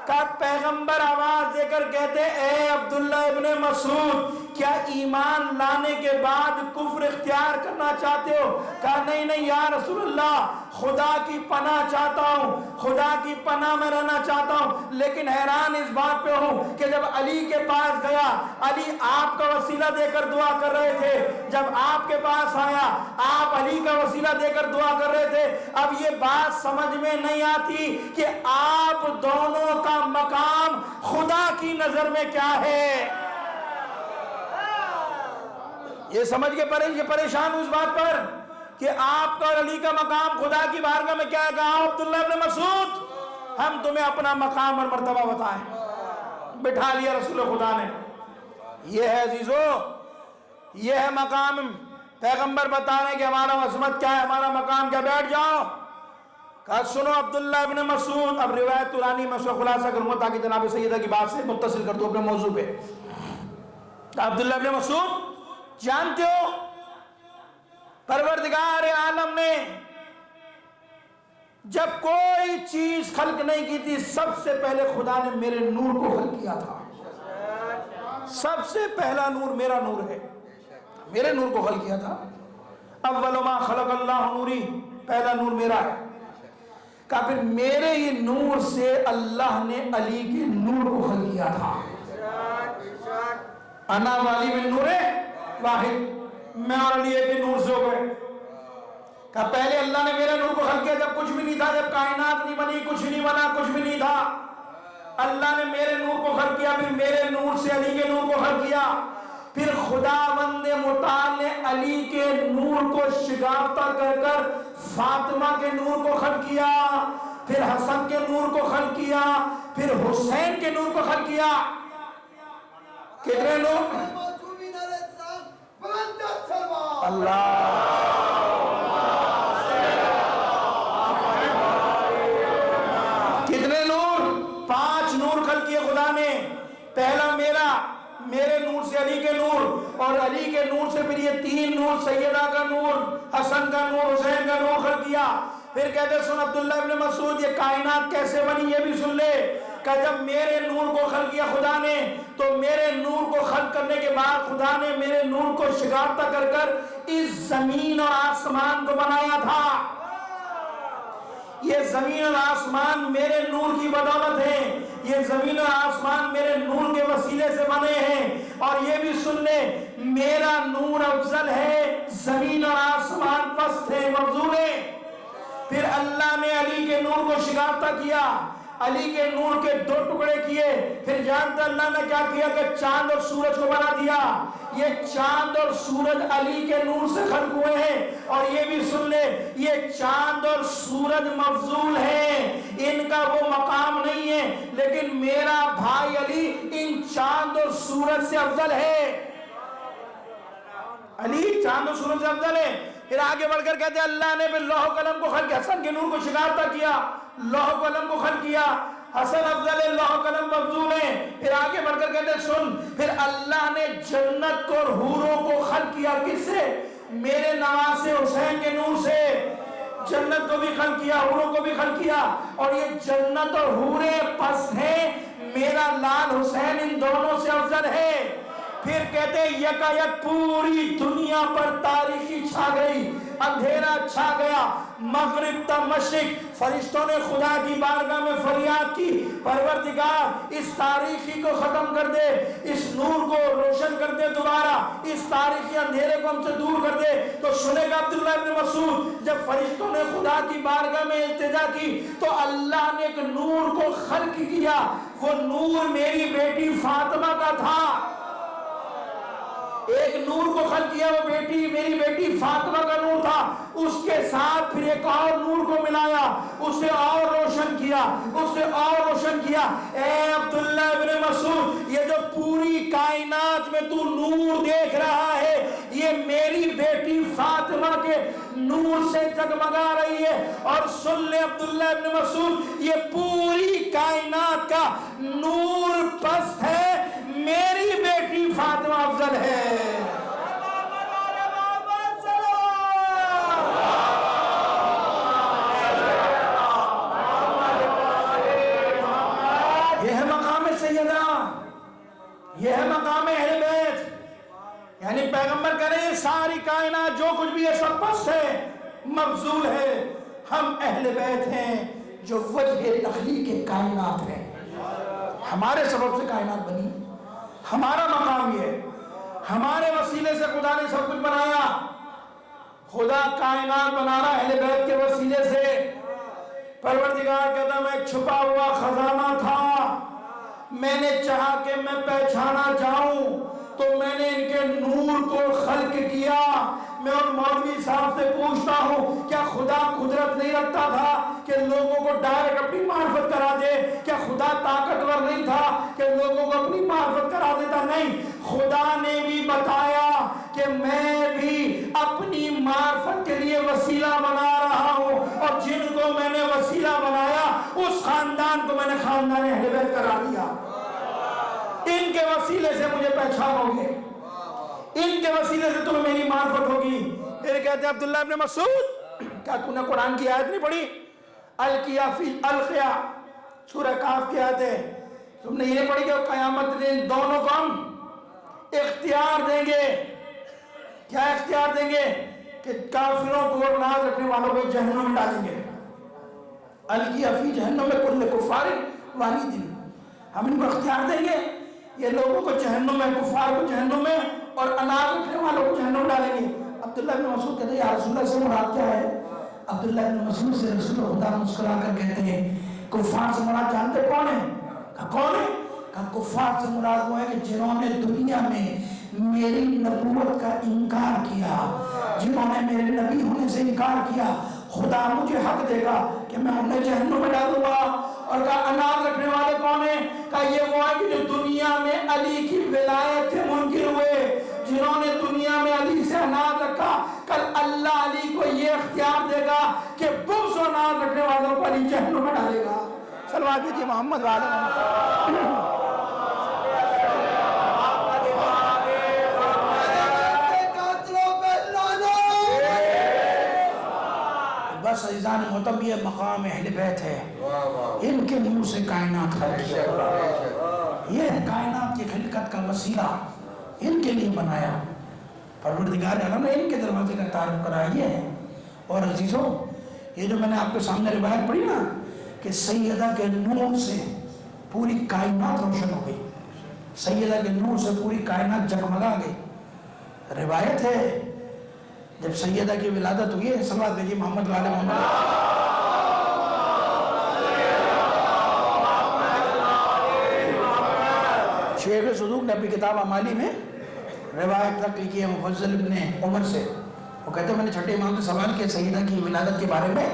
B: کہ پیغمبر آواز دے کر کہتے اے عبداللہ ابن مسعود کیا ایمان لانے کے بعد کفر اختیار کرنا چاہتے ہو؟ کہا نہیں یا رسول اللہ خدا کی پناہ چاہتا ہوں، خدا کی پناہ میں رہنا چاہتا ہوں، لیکن حیران اس بات پہ ہوں کہ جب علی کے پاس گیا علی آپ کا وسیلہ دے کر دعا کر رہے تھے، جب آپ کے پاس آیا آپ علی کا وسیلہ دے کر دعا کر رہے تھے. اب یہ بات سمجھ میں نہیں آتی کہ آپ دونوں کا مقام خدا کی نظر میں کیا ہے. یہ سمجھ کے پریشان ہوں اس بات پر کہ آپ کا اور علی کا مقام خدا کی بارگاہ میں کیا ہے. کہا عبداللہ ابن مسعود ہم تمہیں اپنا مقام اور مرتبہ بتائیں. بٹھا لیا رسول خدا نے. یہ ہے عزیزو، یہ ہے مقام. پیغمبر بتا رہے ہیں کہ ہمارا عظمت کیا ہے، ہمارا مقام کیا. بیٹھ جاؤ. کہا سنو عبداللہ ابن مسعود. اب روایت پرانی میں اس کا خلاصہ کروں گا تاکہ جناب سیدہ کی بات سے متصل کر دو اپنے موضوع پہ. عبداللہ ابن مسعود جانتے ہو پروردگار عالم نے جب کوئی چیز خلق نہیں کی تھی سب سے پہلے خدا نے میرے نور کو خلق کیا تھا. سب سے پہلا نور میرا نور ہے، میرے نور کو خلق کیا تھا. اول ما خلق اللہ نوری، پہلا نور میرا ہے. کہا پھر میرے ہی نور سے اللہ نے علی کے نور کو خلق کیا تھا. انا والی من نور واحد، میں اور علی ایک نور سے ہو گئے. کہا پہلے اللہ نے میرے نور کو خلق کیا جب کچھ بھی نہیں تھا، جب کائنات نہیں بنی، کچھ نہیں بنا، کچھ بھی نہیں تھا. اللہ نے میرے نور کو خلق کیا، پھر میرے نور سے علی کے نور کو خلق کیا. پھر خداوند متعال نے علی کے نور کو شگافتہ کر کر فاطمہ کے نور کو خلق کیا، پھر حسن کے نور کو خلق کیا، پھر حسین کے نور کو خلق کیا. کتنے نور؟ اللہ کتنے نور؟ 5 خدا نے پہلا میرے نور سے علی کے نور، اور علی کے نور سے پھر یہ 3 نور، سیدہ کا نور، حسن کا نور، حسین کا نور خلق کیا۔ پھر کہتے سن عبداللہ ابن مسعود یہ کائنات کیسے بنی یہ بھی سن لے، کہ جب میرے نور کو خلق کیا خدا نے تو میرے نور کو خلق کرنے کے بعد خدا نے میرے نور کو شگافتہ کر کر اس زمین اور آسمان کو بنایا تھا۔ یہ زمین اور آسمان میرے نور کی بدولت ہیں، یہ زمین اور آسمان میرے نور کے وسیلے سے بنے ہیں۔ اور یہ بھی سن لے میرا نور افضل ہے، زمین اور آسمان پست ہے، مفضول ہے۔ پھر اللہ نے علی کے نور کو شگافتہ کیا، علی کے نور کے 2 ٹکڑے کیے۔ پھر جانتا اللہ نے کیا کیا کہ چاند اور سورج کو بنا دیا۔ یہ چاند اور سورج علی کے نور سے خلق ہوئے ہیں۔ اور یہ بھی سن لے یہ چاند اور سورج مفضول ہیں، ان کا وہ مقام نہیں ہے، لیکن میرا بھائی علی ان چاند اور سورج سے افضل ہے۔ علی چاند اور سورج سے افضل ہے۔ پھر آگے بڑھ کر کہتے ہیں اللہ نے پھر لوح و قلم کو خلق کیا، حسن کے نور کو شگافتہ کیا، لوح و قلم کو خلق کیا۔ حسن افضل ہے، لوح و قلم مفضول ہے۔ پھر آگے بڑھ کر کہتے ہیں سن، پھر اللہ نے جنت کو اور حوروں کو خلق کیا، کس سے؟ میرے نواسے حسین کے نور سے۔ جنت کو بھی خلق کیا، حوروں کو بھی خلق کیا، اور یہ جنت اور حوریں پس ہیں، میرا لال حسین ان دونوں سے افضل ہے۔ پھر کہتے ہیں یکا یک پوری دنیا پر تاریکی چھا گئی، اندھیرا چھا گیا، مغرب تا مشرق۔ فرشتوں نے خدا کی بارگاہ میں فریاد کی، پروردگار اس تاریکی کو ختم کر دے، اس نور کو روشن کر دے، دوبارہ اس تاریکی اندھیرے کو ہم سے دور کر دے۔ تو سنے گا عبداللہ ابن مسعود جب فرشتوں نے خدا کی بارگاہ میں التجا کی تو اللہ نے ایک نور کو خلق کیا، وہ نور میری بیٹی فاطمہ کا تھا۔ ایک نور کو خلق کیا، وہ میری بیٹی فاطمہ کا نور تھا، اس کے ساتھ پھر ایک اور نور کو ملایا، اسے اور روشن کیا، اسے اور روشن کیا۔ اے عبداللہ ابن مسعود یہ جو پوری کائنات میں تو نور دیکھ رہا ہے یہ میری بیٹی فاطمہ کے نور سے جگمگا رہی ہے۔ اور سن لے عبداللہ ابن مسعود یہ پوری کائنات کا نور پست ہے، میری بیٹی فاطمہ افضل ہے۔ یہ ہے مقام سیدہ، یہ ہے مقام اہل بیت، یعنی پیغمبر کہہ رہے ہیں ساری کائنات جو کچھ بھی ہے سب پست ہے، مفضول ہے، ہم اہل بیت ہیں جو وجہ تخلیق کائنات ہیں، ہمارے سبب سے کائنات بنی، ہمارا مقام یہ، ہمارے وسیلے سے خدا نے سب کچھ بنایا۔ خدا کائنات بنا رہا اہل بیت کے وسیلے سے۔ پروردگار کہتا میں ایک چھپا ہوا خزانہ تھا، میں نے چاہا کہ میں پہچانا جاؤں تو میں نے ان کے نور کو خلق کیا۔ میں ان مولوی صاحب سے پوچھتا ہوں کیا خدا قدرت نہیں رکھتا تھا کہ لوگوں کو ڈائریکٹ اپنی معرفت کرا دے؟ کیا خدا طاقتور نہیں تھا کہ لوگوں کو اپنی معرفت کرا دیتا؟ نہیں، خدا نے بھی بتایا کہ میں بھی اپنی معرفت کے لیے وسیلہ بنا رہا ہوں، اور جن کو میں نے وسیلہ بنایا اس خاندان کو میں نے خاندان اہل بیت کرا دیا۔ ان کے وسیلے سے مجھے پہچانو گے، ان کے وسیلے سے تمہیں میری معرفت ہوگی۔ پھر کہتے ہیں عبداللہ ابن مسعود کیا تم نے قرآن کی آیت نہیں پڑھی؟ القیا فی القیا، سورہ کاف کی آیت ہے، تم نے یہ پڑھی کہ قیامت دن دونوں کو ہم اختیار دیں گے۔ کیا اختیار دیں گے؟ کہ کافروں کو اور ناز رکھنے والوں کو جہنم میں ڈالیں گے۔ القیا فی جہنم میں کل کفار واحد، ہم ان کو اختیار دیں گے، یہ لوگوں کو جہنم میں، کفار کو جہنم میں اور اناج رکھنے والوں کو جہنم ڈالیں گے۔ عبداللہ بن مسعود کہتے ہیں یا رسول اللہ سے مراد کیا ہے؟ عبداللہ بن مسعود سے رسول خدا مسکرا کر کہتے ہیں کفار سے مراد جانتے کون ہے؟ کہا کون ہے؟ کہا کفار سے مراد وہ ہے کہ جنہوں نے دنیا میں میری نبوت کا انکار کیا، جنہوں نے میرے نبی ہونے سے انکار کیا، خدا مجھے حق دے گا کہ میں انہیں جہنم میں ڈالوں گا۔ اور کہا اناج رکھنے والے کون ہیں؟ کہا یہ وہ ہیں کہ جو دنیا میں علی کی ولایت کے منکر ہوئے، جنہوں نے دنیا میں علی سے اناج رکھا، کل اللہ علی کو یہ اختیار دے گا کہ بغض و اناج رکھنے والوں کو علی جہنم میں ڈالے گا۔ صلوات بھیجئے محمد وعلیہ فیضان معتم یہ مقام اہل بیت ہے، ان کے نور سے کائنات خلق کیا، یہ کائنات کی خلقت کا وسیلہ ان کے لیے بنایا، پروردگار عالم نے ان کے دروازے کا تعارف کرایا یہ ہے۔ اور عزیزوں یہ جو میں نے آپ کے سامنے روایت پڑھی نا کہ سیدہ کے نور سے پوری کائنات روشن ہو گئی، سیدہ کے نور سے پوری کائنات جگمگا گئی، روایت ہے جب سیدہ کی ولادت ہوئی ہے، صلوات بھیجیے محمد وعلی محمد، شیخ صدوق نے اپنی کتاب اعمالی میں روایت تک لکھی ہے مفضل ابن عمر سے، وہ کہتے ہیں میں نے چھٹے امام سے سوال کیا سیدہ کی ولادت کے بارے میں،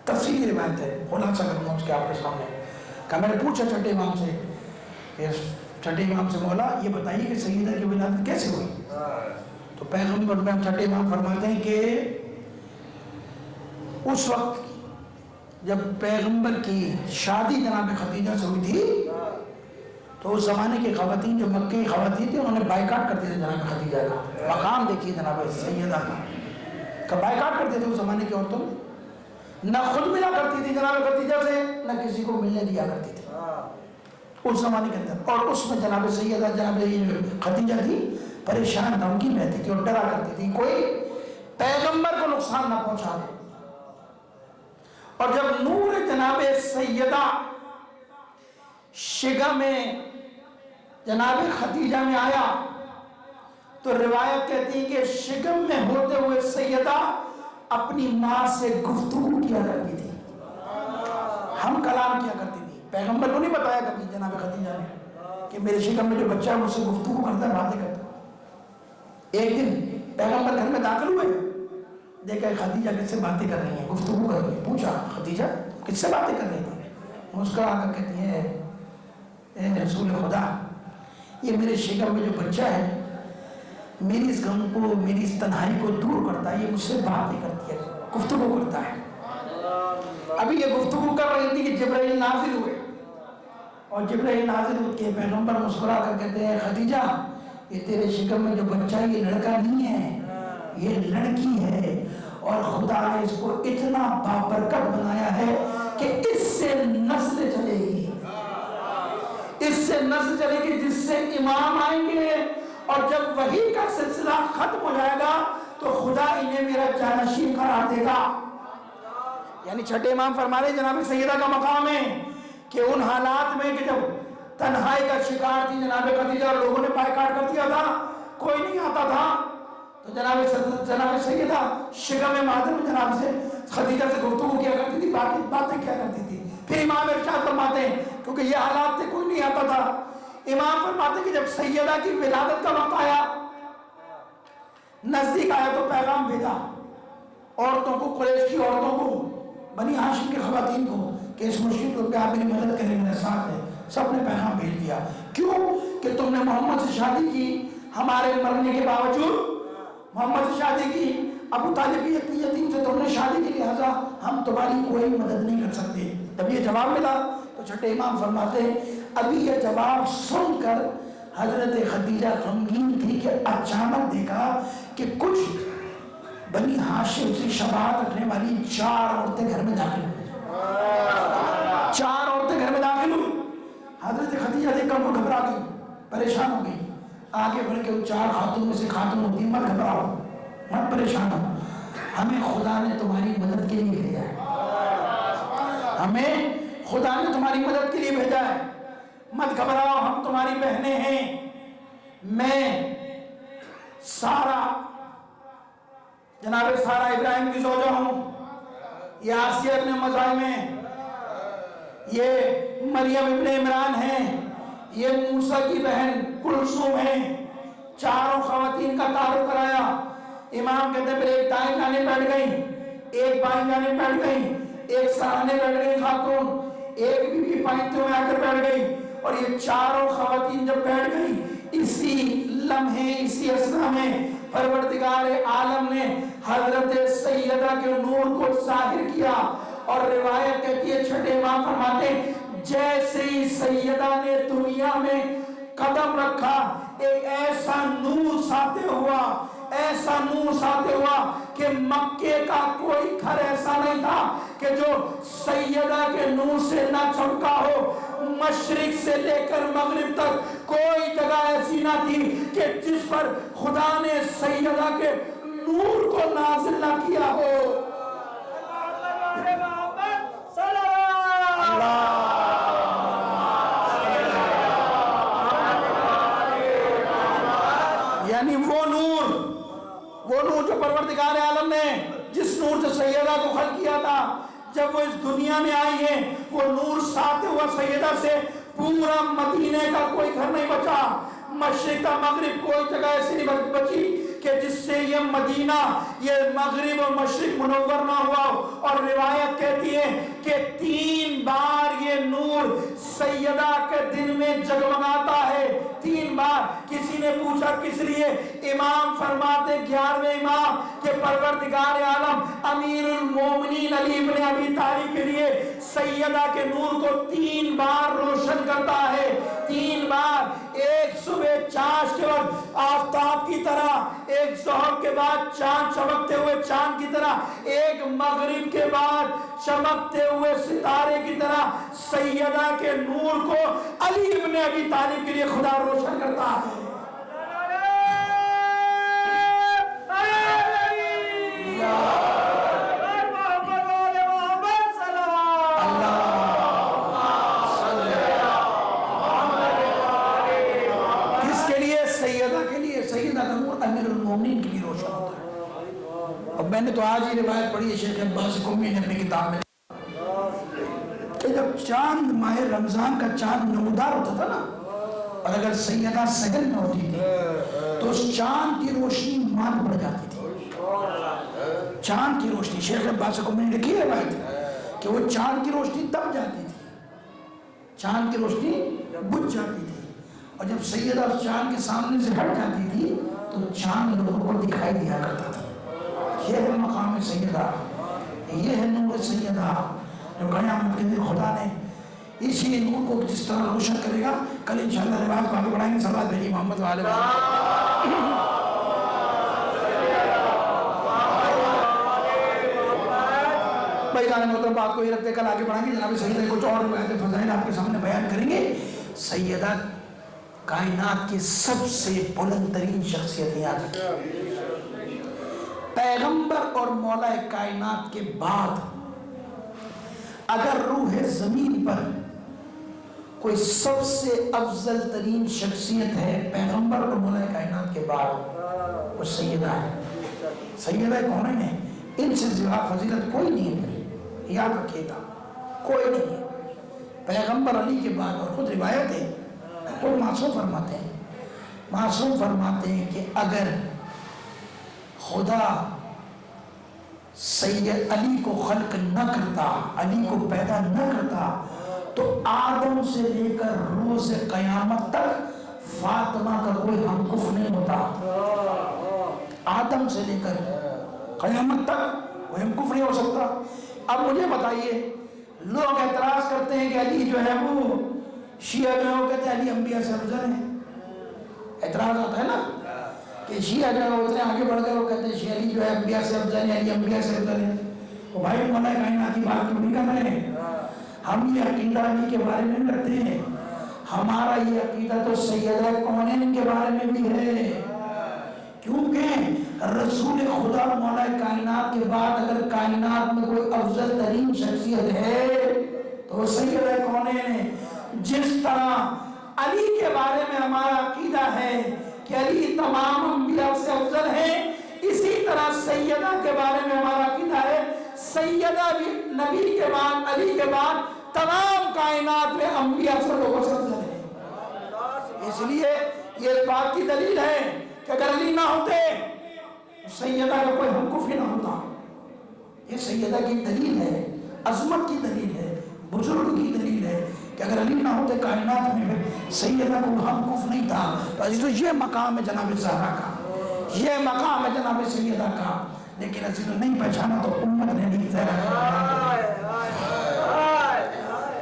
B: تفصیلی روایت ہے، خلاصہ کروں اس کے آپ کے سامنے، کہ میں نے پوچھا چھٹے امام سے کہ چھٹے امام سے مولا یہ بتائیے کہ سیدہ کی ولادت کیسے ہوئی؟ تو پیغمبر میں چھٹے امام فرماتے ہیں کہ اس وقت جب پیغمبر کی شادی جناب خدیجہ سے ہوئی تھی تو اس زمانے کی خواتین جو مکہ کی خواتین تھی انہوں نے بائیکاٹ کرتے تھے جناب خدیجہ کا، مقام دیکھیے جناب سیدہ کا بائیکاٹ کرتے تھے اس زمانے کی عورتوں نہ خود ملا کرتی تھی جناب خدیجہ سے نہ کسی کو ملنے دیا کرتی تھی اس زمانے کے اندر، اور اس میں جناب سیدہ جناب خدیجہ تھی پریشان غمگین رہتی تھی اور ڈرا کرتی تھی کوئی پیغمبر کو نقصان نہ پہنچا دے، اور جب نور جناب سیدہ شگم میں جناب خدیجہ میں آیا تو روایت کہتی کہ شگم میں ہوتے ہوئے سیدہ اپنی ماں سے گفتگو کیا کرتی تھی، ہم کلام کیا کرتی تھی، پیغمبر کو نہیں بتایا کبھی جناب خدیجہ نے کہ میرے شگم میں جو بچہ ہے مجھ سے گفتگو کرتا ہے، باتیں کرتا ہے۔ ایک دن پیغمبر گھر میں داخل ہوئے، دیکھا خدیجہ کس سے باتیں کر رہی ہیں، گفتگو کر رہی ہیں، پوچھا خدیجہ کس سے باتیں کر رہی تھی؟ مسکرا کر کہتی ہے اے رسول خدا یہ میرے شکم میں جو بچہ ہے میری اس غم کو میری اس تنہائی کو دور کرتا ہے، یہ مجھ سے باتیں کرتی ہے، گفتگو کرتا ہے۔ ابھی یہ گفتگو کر رہی تھی کہ جبرائیل نازل ہوئے، اور جبرائیل نازل ہوئے کہ پیغمبر مسکرا کر کہتے ہیں خدیجہ یہ تیرے شکم میں جو بچہ ہے یہ لڑکا نہیں ہے یہ لڑکی ہے، اور خدا نے اس کو اتنا بابرکت بنایا ہے کہ اس سے نسل چلے گی، اس سے نسل چلے گی جس سے امام آئیں گے، اور جب وحی کا سلسلہ ختم ہو جائے گا تو خدا انہیں میرا جانشین قرار دے گا۔ یعنی چھٹے امام فرما رہے جناب سیدہ کا مقام ہے کہ ان حالات میں کہ جب تنہائی کا شکار تھی جناب خدیجہ اور لوگوں نے بائیکاٹ کر دیا تھا، کوئی نہیں آتا تھا، تو جناب سیدہ شگم مادر میں جناب سے خدیجہ سے گفتگو کیا کرتی تھی، باتیں کیا کرتی تھی۔ پھر امام ارشاد فرماتے ہیں کیونکہ یہ حالات تھے کوئی نہیں آتا تھا، امام فرماتے ہیں کہ جب سیدہ کی ولادت کا وقت آیا نزدیک آیا تو پیغام بھیجا عورتوں کو، قریش کی عورتوں کو، بنی ہاشم کی خواتین کو کہ اس مشکل پہ آپ میری مدد کریں، میرے ساتھ ہیں۔ سب نے پیغام بھیج دیا، کیوں کہ تم نے محمد سے شادی کی، ہمارے مرنے کے باوجود محمد سے شادی کی، ابو طالب یتیم سے تم نے شادی کی، لہذا ہم تمہاری کوئی مدد نہیں کر سکتے۔ جب یہ جواب ملا تو چھٹے امام فرماتے ہیں ابھی یہ جواب سن کر حضرت خدیجہ غمگین تھی کہ اچانک دیکھا کہ کچھ بنی ہاشم سے شباہت رکھنے والی 4 عورتیں گھر میں داخل ہوئی، 4 عورتیں گھر میں داخل ہوئی۔ حضرت خدیجہ دیکھ کر وہ گھبرا گئی، پریشان ہو گئی، آگے بڑھ کے 4 خاتون میں سے خاتون ہوتی مت گھبراؤ، مت پریشان ہو، ہمیں خدا نے تمہاری مدد کے لیے بھیجا ہے، ہمیں خدا نے تمہاری مدد کے لیے بھیجا ہے، مت گھبراؤ، ہم تمہاری بہنیں ہیں، میں سارا جناب سارا ابراہیم کی زوجہ ہوں، یہ آسیہ ابن مزاحم ہیں، یہ مریم ابن عمران ہیں، یہ موسیٰ کی بہن کلثوم ہیں۔ 4 خواتین کا تعارف کرایا۔ امام کہتے ہیں پھر ایک دائیں جانب بیٹھ گئی، ایک بائیں جانب بیٹھ گئی، ایک سرانے بیٹھ گئی خاتون، ایک بی بی پائنتوں میں آ کر بیٹھ گئی، اور یہ 4 خواتین جب بیٹھ گئی اسی لمحے اسی اثنا میں پروردگار عالم نے حضرت سیدہ کے نور کو ظاہر کیا، اور روایت کہتی ہے چھٹے امام فرماتے ہیں جیسے ہی سیدہ نے دنیا میں قدم رکھا ایک ایسا نور ساطع ہوا، ایسا نور ساتھ ہوا کہ مکے کا کوئی گھر ایسا نہیں تھا کہ جو سیدہ کے نور سے نہ چمکا ہو. مشرق سے لے کر مغرب تک کوئی جگہ ایسی نہ تھی کہ جس پر خدا نے سیدہ کے نور کو نازل نہ کیا ہو. یعنی وہ نور جو پروردگار عالم نے جس نور سے سیدہ کو خلق کیا تھا، جب وہ اس دنیا میں آئی ہے وہ نور ساتھ ہوا سیدہ سے پورا مدینے کا کوئی گھر نہیں بچا. مشرق کا مغرب کوئی جگہ ایسی نہیں بچی کہ جس سے یہ مدینہ یہ مغرب اور مشرق منور نہ ہوا. اور روایت کہتی ہے کہ 3 بار یہ نور سیدہ کے دن میں جگمگاتا ہے. 3 بار. کسی نے پوچھا کس لیے؟ امام فرماتے 11ویں امام کہ پروردگار عالم امیر المومنین علی بن ابی طالب کے لیے سیدہ کے نور کو 3 بار روشن کرتا ہے. 3 بار. ایک صبح چاش کے وقت آفتاب کی طرح، ایک ظہر کے بعد چاند چمکتے ہوئے چاند کی طرح، ایک مغرب کے بعد چمکتے ہوئے ستارے کی طرح سیدہ کے نور کو علی ابن ابی طالب کے لیے خدا روشن کرتا ہے. میں نے تو آج ہی روایت پڑھی ہے شیخ عباس قمی نے اپنی کتاب میں کہ جب چاند ماہ رمضان کا چاند نمودار ہوتا تھا نا، اور اگر سیدہ سجن میں ہوتی تھی تو اس چاند کی روشنی مان پڑ جاتی تھی. چاند کی روشنی شیخ عباس قمی نے لکھی روایت کہ وہ چاند کی روشنی دب جاتی تھی، چاند کی روشنی بجھ جاتی تھی، اور جب سیدہ اس چاند کے سامنے سے ہٹ جاتی تھی تو چاند لوگوں کو دکھائی دیا کرتا تھا. یہ ہے مقام سیدہ، یہ ہے نور سیدہ جو قیامت کے دن خدا نے اسی نور کو جس طرح روشن کرے گا. کل انشاءاللہ روایت کو آگے بڑھائیں گے. صلوات بھیجیے محمد وآلہ بھائی جان محترم. بات کو یہ رکھتے کل آگے بڑھائیں گے. جناب سیدہ کچھ اور روایت فضائل آپ کے سامنے بیان کریں گے. سیدہ کائنات کی سب سے بلند ترین شخصیت یاد رکھیں. پیغمبر اور مولا کائنات کے بعد اگر روح زمین پر کوئی سب سے افضل ترین شخصیت ہے پیغمبر اور مولا کائنات کے بعد وہ سیدہ ہے. سیدہ کونین ہے. ان سے زیادہ فضیلت کوئی نہیں ہے. یاد رکھیے گا کوئی نہیں ہے. پیغمبر علی کے بعد. اور خود روایت ہے خود معصوم فرماتے ہیں کہ اگر خدا سید علی کو خلق نہ کرتا، علی کو پیدا نہ کرتا، تو آدم سے لے کر روز قیامت تک فاطمہ کا کوئی ہمکف نہیں ہوتا. آدم سے لے کر قیامت تک وہ ہمکف نہیں ہو سکتا. اب مجھے بتائیے، لوگ اعتراض کرتے ہیں کہ علی جو ہے وہ شیعہ جو ہے وہ کہتے ہیں علی انبیاء سے افضل ہے. اعتراض ہوتا ہے نا کہ شیعہ جو ہے وہ اتنے آگے بڑھ گئے، وہ کہتے ہیں شیعہ علی جو ہے انبیاء سے افضل ہے، علی انبیاء سے افضل ہے. وہ بھائی مولا کائنات کی بات کیوں نہیں کر رہے ہیں؟ ہم یہ عقیدہ علی کے بارے میں رکھتے ہیں. ہمارا یہ عقیدہ تو سیدہ کونین کے بارے میں بھی ہے، کیونکہ رسول خدا مولا کائنات کے بعد اگر کائنات میں کوئی افضل ترین شخصیت ہے تو وہ سیدہ کونین ہے. جس طرح علی کے بارے میں ہمارا عقیدہ ہے کہ علی تمام انبیاء سے افضل ہے، اسی طرح سیدہ کے بارے میں ہمارا عقیدہ ہے سیدہ بھی نبی کے بعد علی کے بعد تمام کائنات میں انبیاء سے لوگوں سے افضل ہے. اس لیے یہ اس بات کی دلیل ہے کہ اگر علی نہ ہوتے سیدہ کا کوئی حقوق ہی نہ ہوتا. یہ سیدہ کی دلیل ہے، عظمت کی دلیل ہے، بزرگ کی دلیل ہے کہ اگر علی نہ ہوتے کائنات میں سیدہ کو حقوق نہیں تھا. تو یہ مقام ہے جناب زہرا کا، یہ مقام ہے جناب سیدہ کا. لیکن عزیز نہیں پہچانا تو امت نے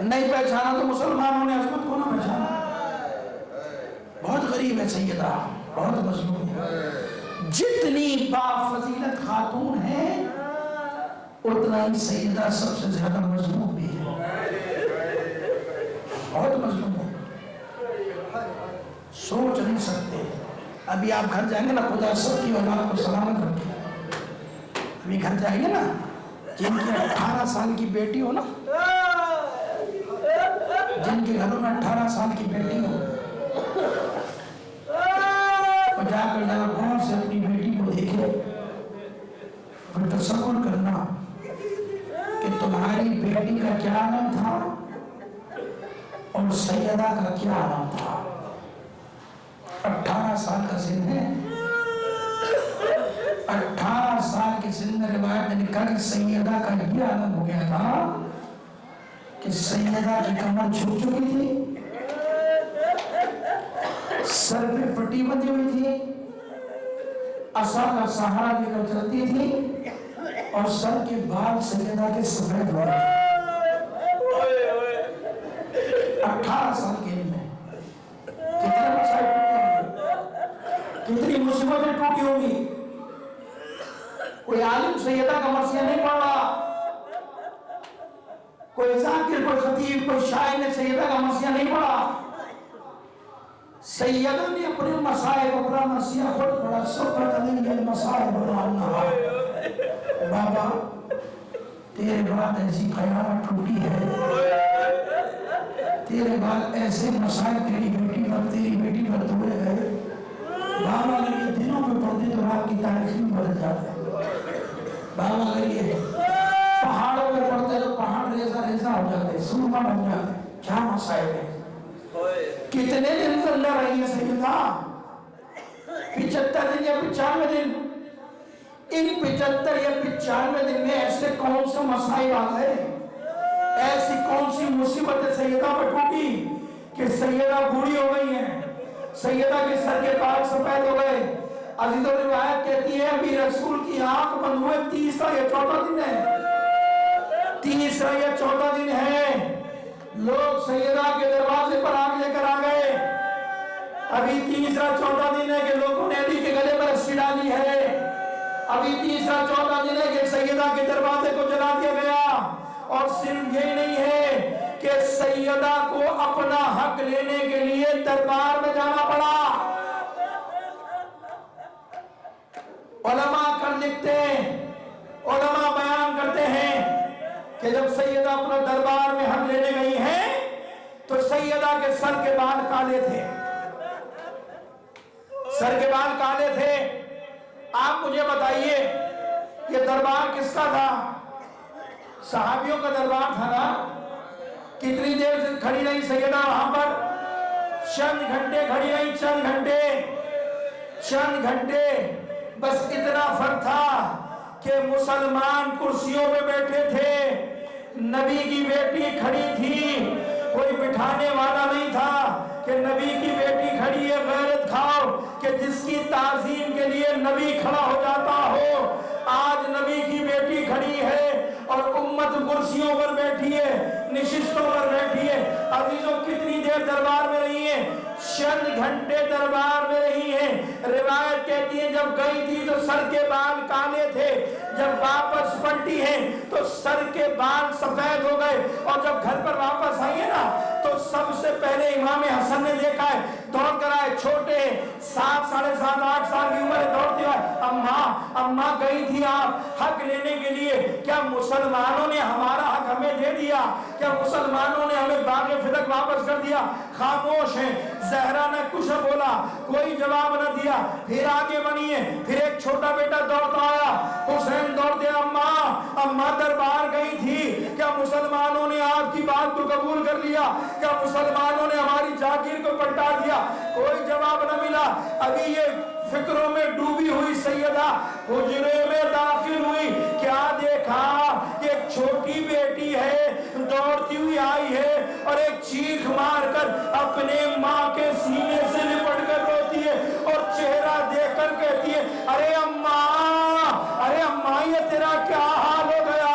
B: نہیں پہچانا تو مسلمانوں نے عظمت کو نہ پہچانا. بہت غریب ہے سیدہ، بہت مظلوم ہے، جتنی بافضیلت خاتون ہیں اتنا ہی سیدہ سب سے زیادہ مظلوم بھی ہے، بہت مظلوم ہے، سوچ نہیں سکتے۔ ابھی آپ گھر جائیں گے نا، خدا سب کی اولاد کو سلامت رکھے، ابھی گھر جائیں گے نا، جن کی 18 سال کی بیٹی ہو نا، جن کے گھروں میں 18 سال کی بیٹی ہو، اور جا کر ذرا غور سے اپنی بیٹی کو دیکھے اور تصور کرنا کہ تمہاری بیٹی کا کیا نام تھا اور سیدہ کا کیا نام تھا۔ 18 سال کا سن ہے، 18 سال کی سن میں روایت نے لکھا کہ سیدہ کا یہ عالم ہو گیا تھا کہ سیدہ کی کمر جھک چکی تھی، سر پہ پٹی بندھی ہوئی تھی، عصا کا سہارا لے کر چلتی تھی، اور سر کے بال سیدہ کے سفید ہو رہے تھے۔ 18 سال کے علم میں کتنے مسائل ٹوٹے ہوں گے، کتنی مصیبتیں ٹوٹی ہوں گی۔ کوئی عالم سیدہ کا مرثیہ نہیں پڑھ رہا، کوئی ذاکر، کوئی خطیب، کوئی شاعر نے سیدہ کا مرثیہ نہیں پڑھا۔ سیدہ نے اپنے مصائب اپنا مرثیہ خود پڑھا، سب پڑھنے المصائب والعنہا۔ بابا تیرے بعد ایسی قیامت ٹوٹی ہے، تیرے بعد ایسے مسائل تیری بیٹی پر توڑے گئے۔ بابا اگر یہ دنوں میں پڑھتے تو رات کی تاریخ میں بدل جاتا ہے۔ بابا اگر یہ پہاڑوں میں پڑھتے تو پہاڑ ریزہ ریزہ ہو جاتے، سرما بن جاتے۔ کیا مسائل ہے، کتنے دن زندہ رہی ہے سیدہ؟ 75 دن یا 95 دن؟ ان 75 یا 95 دن میں ایسے کون سے مسائل آ گئے، ایسی کون سی مصیبت سیدہ پر ٹوٹی کہ سیدہ بوڑھی ہو گئی ہیں، سیدہ کے سر کے بال سفید ہو گئے۔ عزیز و روایت کہتی ہے ابھی رسول کی آنکھ بند ہوئے 3 یا 14 دن ہے، 3 یا 14 دن ہے، لوگ سیدہ کے دروازے پر آگ لے کر آ گئے۔ ابھی 14 دن ہے کہ لوگوں نے علی کے گلے پر رسی ڈالی ہے، ابھی 14 دن ہے کہ سیدہ کے دروازے کو جلا دیا گیا۔ اور صرف یہی نہیں ہے کہ سیدہ کو اپنا حق لینے کے لیے دربار میں جانا پڑا۔ علماء کر لکھتے ہیں، علماء بیان کرتے ہیں کہ جب سیدہ اپنا دربار میں حق لینے گئی ہیں تو سیدہ کے سر کے بال کالے تھے، سر کے بال کالے تھے۔ آپ مجھے بتائیے یہ دربار کس کا تھا؟ صحابیوں کا دربار تھا نا؟ کتنی دیر سے کھڑی رہی سیدہ وہاں پر؟ چند گھنٹے کھڑی رہی، چند گھنٹے، بس اتنا فرق تھا کہ مسلمان کرسیوں پہ بیٹھے تھے، نبی کی بیٹی کھڑی تھی، کوئی بٹھانے والا نہیں تھا کہ نبی کی بیٹی کھڑی ہے غیرت کھاؤ، کہ جس کی تعظیم کے لیے نبی کھڑا ہو جاتا ہو۔ آج نبی کی بیٹی کھڑی ہے اور امت کرسیوں پر بیٹھی ہے، نشستوں پر بیٹھی ہے۔ عزیزوں کتنی دیر دربار میں رہی ہیں؟ چند گھنٹے دربار میں رہی ہیں۔ روایت کہتی ہے جب گئی تھی تو سر کے بال کالے تھے، جب واپس پلٹی ہیں تو سر کے بال سفید ہو گئے، اور جب گھر پر واپس آئی ہے نا تو سب سے پہلے امام حسن نے دیکھا ہے، دوڑ کر آئے، چھوٹے 7 ساڑھے 7 8 سال کی عمر ہے، دوڑتے ہوئے اماں گئی تھی آپ حق لینے کے لیے، کیا مسلمانوں نے ہمارا حق ہمیں دے دیا؟ کیا مسلمانوں نے ہمیں باغ فدق واپس کر دیا؟ خاموش ہیں۔ زہرا نے کچھ نہ بولا، کوئی جواب نہ دیا، پھر آگے بڑھی ہے۔ پھر ایک چھوٹا بیٹا دوڑتا آیا، حسین دوڑتے، اماں دربار گئی تھی، کیا مسلمانوں نے آپ کی بات کو قبول کر لیا؟ کیا مسلمانوں نے ہماری جاگیر کو پلٹا دیا؟ کوئی جواب نہ ملا۔ ابھی یہ فکروں میں ڈوبی ہوئی سیدہ حجرے میں داخل ہوئی، کیا دیکھا کہ ایک چھوٹی بیٹی ہے دوڑتی ہوئی آئی ہے اور ایک چیخ مار کر اپنے ماں کے سینے سے لپٹ کر روتی ہے اور چہرہ دیکھ کر کہتی ہے ارے اماں یہ تیرا کیا حال ہو گیا؟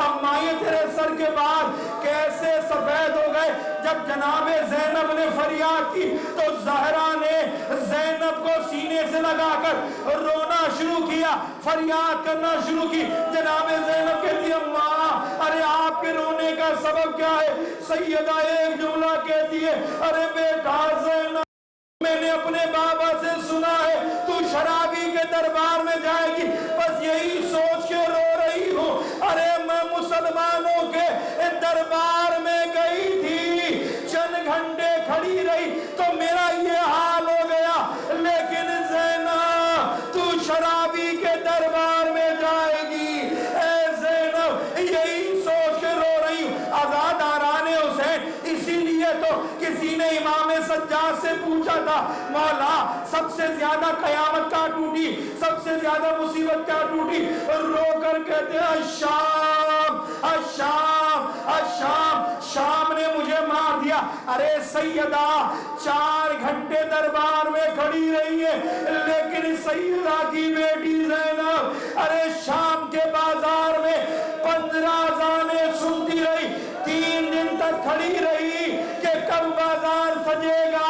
B: اماں یہ تیرے سر کے بال کیسے سفید ہو گئے؟ جب جناب زینب نے فریاد کی تو زہرا نے زینب کو سینے سے لگا کر رو رونا شروع کیا، فریاد کرنا شروع کی. جناب زینب کہتی ہے ماں ارے آپ کے رونے کا سبب کیا ہے؟ سیدہ ایک جملہ کہتی ہے ارے بیٹا زینب میں نے اپنے بابا سے سنا ہے تو شرابی کے دربار میں جائے گی، بس یہی سوچ کے رو رہی ہوں. ارے میں مسلمانوں کے دربار میں گئی تھی، چند گھنٹے کھڑی رہی تو میرا یہ حال ہو گیا، لیکن زینب تو شرابی کے دربار میں جائے گی. اے زینب یہی سوچ کے رو رہی ہوں. آزاداران حسین اسی لیے تو کسی نے امام سجاد سے پوچھا تھا مولا سب سے زیادہ قیامت کا ٹوٹی، سب سے زیادہ مصیبت کا ٹوٹی؟ رو کر کہتے ہیں الشام الشام الشام، شام نے مجھے مار دیا. ارے سیدہ 4 گھنٹے دربار میں کھڑی رہی ہے، لیکن سیدہ کی بیٹی زینب ارے شام کے بازار میں 15 اذانیں سنتی رہی، 3 دن تک کھڑی رہی کہ کب بازار سجے گا،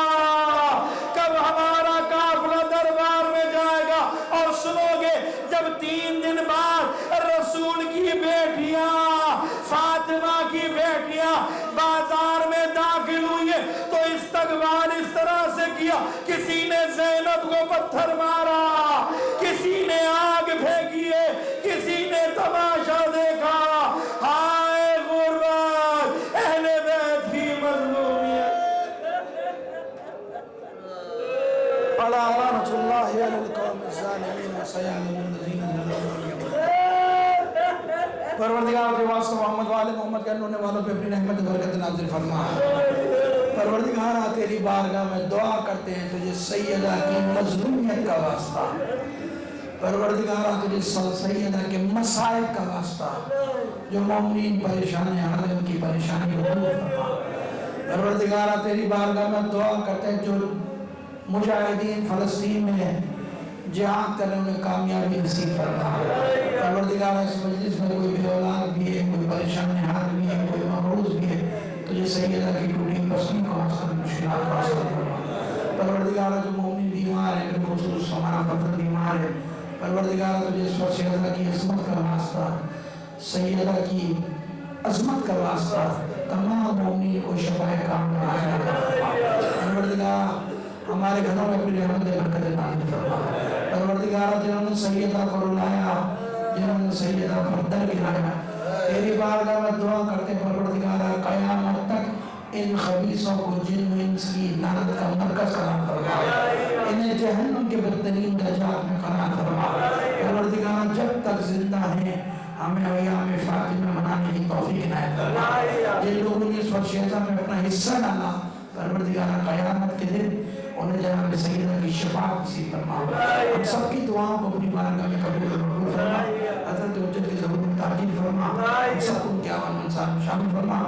B: کب ہمارا قافلہ دربار میں جائے گا. اور سنو گے جب 3 دن بعد رسول کی بیٹیاں فاطمہ کی بیٹیاں بازار میں داخل ہوئی ہیں تو استقبال اس طرح سے کیا، کسی نے زینب کو پتھر مارا، کسی نے آگ پھینکی ہے، کسی نے تماشا دیکھا. ہائے غربت، اہل بیت کی مظلومیت.
D: الا رحمۃ اللہ علی القوم الظالمین وسيعلم الذين ظلموا. پروردگار کے واسطے محمد والے محمد کے انہوں والوں پہ اپنی رحمت برکت نازل فرما. پروردگار تیری بارگاہ میں دعا کرتے ہیں تجھے سیدہ کی مظلومیت کا واسطہ، پروردگار تجھے سیدہ کے مسائل کا واسطہ، جو مومنین پریشان ہیں ان کی پریشانی کو دور فرما. پروردگار تیری بارگاہ میں دعا کرتے ہیں جو مجاہدین فلسطین میں جہاد کرنے میں کامیابی نصیب فرما. پروردگار اس مجلس میں کوئی بے اولاد بھی ہے، کوئی پریشان حال بھی ہے، کوئی مقروض بھی ہے، تجھے سیدہ کی ٹوٹی پسند کو حاصل مشکلات کو حاصل فرما. پروردگار جو مومن بیمار ہے بالخصوص ہمارا فرد بیمار ہے، پروردگار تجھے اس پر سیدہ کی عظمت کا واسطہ، سیدہ کی عظمت کا واسطہ تمام مومنین کو شفاء کاملہ عاجلہ فرما. پروردگار ہمارے گھروں میں اپنی رحمت برکت نازل فرما. پروردگار جنہوں نے سیدہ کو رلایا، جنہوں نے سیدہ پر در گرایا، تیری بارگاہ میں دعا کرتے پروردگار قیامت تک ان خبیثوں کو جن و انس کی لعنت کا مرکز قرار فرما، انہیں جہنم کے بدترین درجات میں قرار فرما. پروردگار جب تک زندہ ہیں ہمیں ایام فاطمہ منانے کی توفیق عنایت فرما. جن لوگوں نے اس وقت شہزہ میں اپنا حصہ ڈالا، پروردگار قیامت کے دن انہیں جناب سیدہ کی شفاعت نصیب فرما. ہم سب کی دعاؤں کو اپنی بارگاہ میں قبول فرما. حضرت حجت کی ضرورت میں تعجیل فرما. ہم سب کو ان کے عوام انصار میں شامل فرما.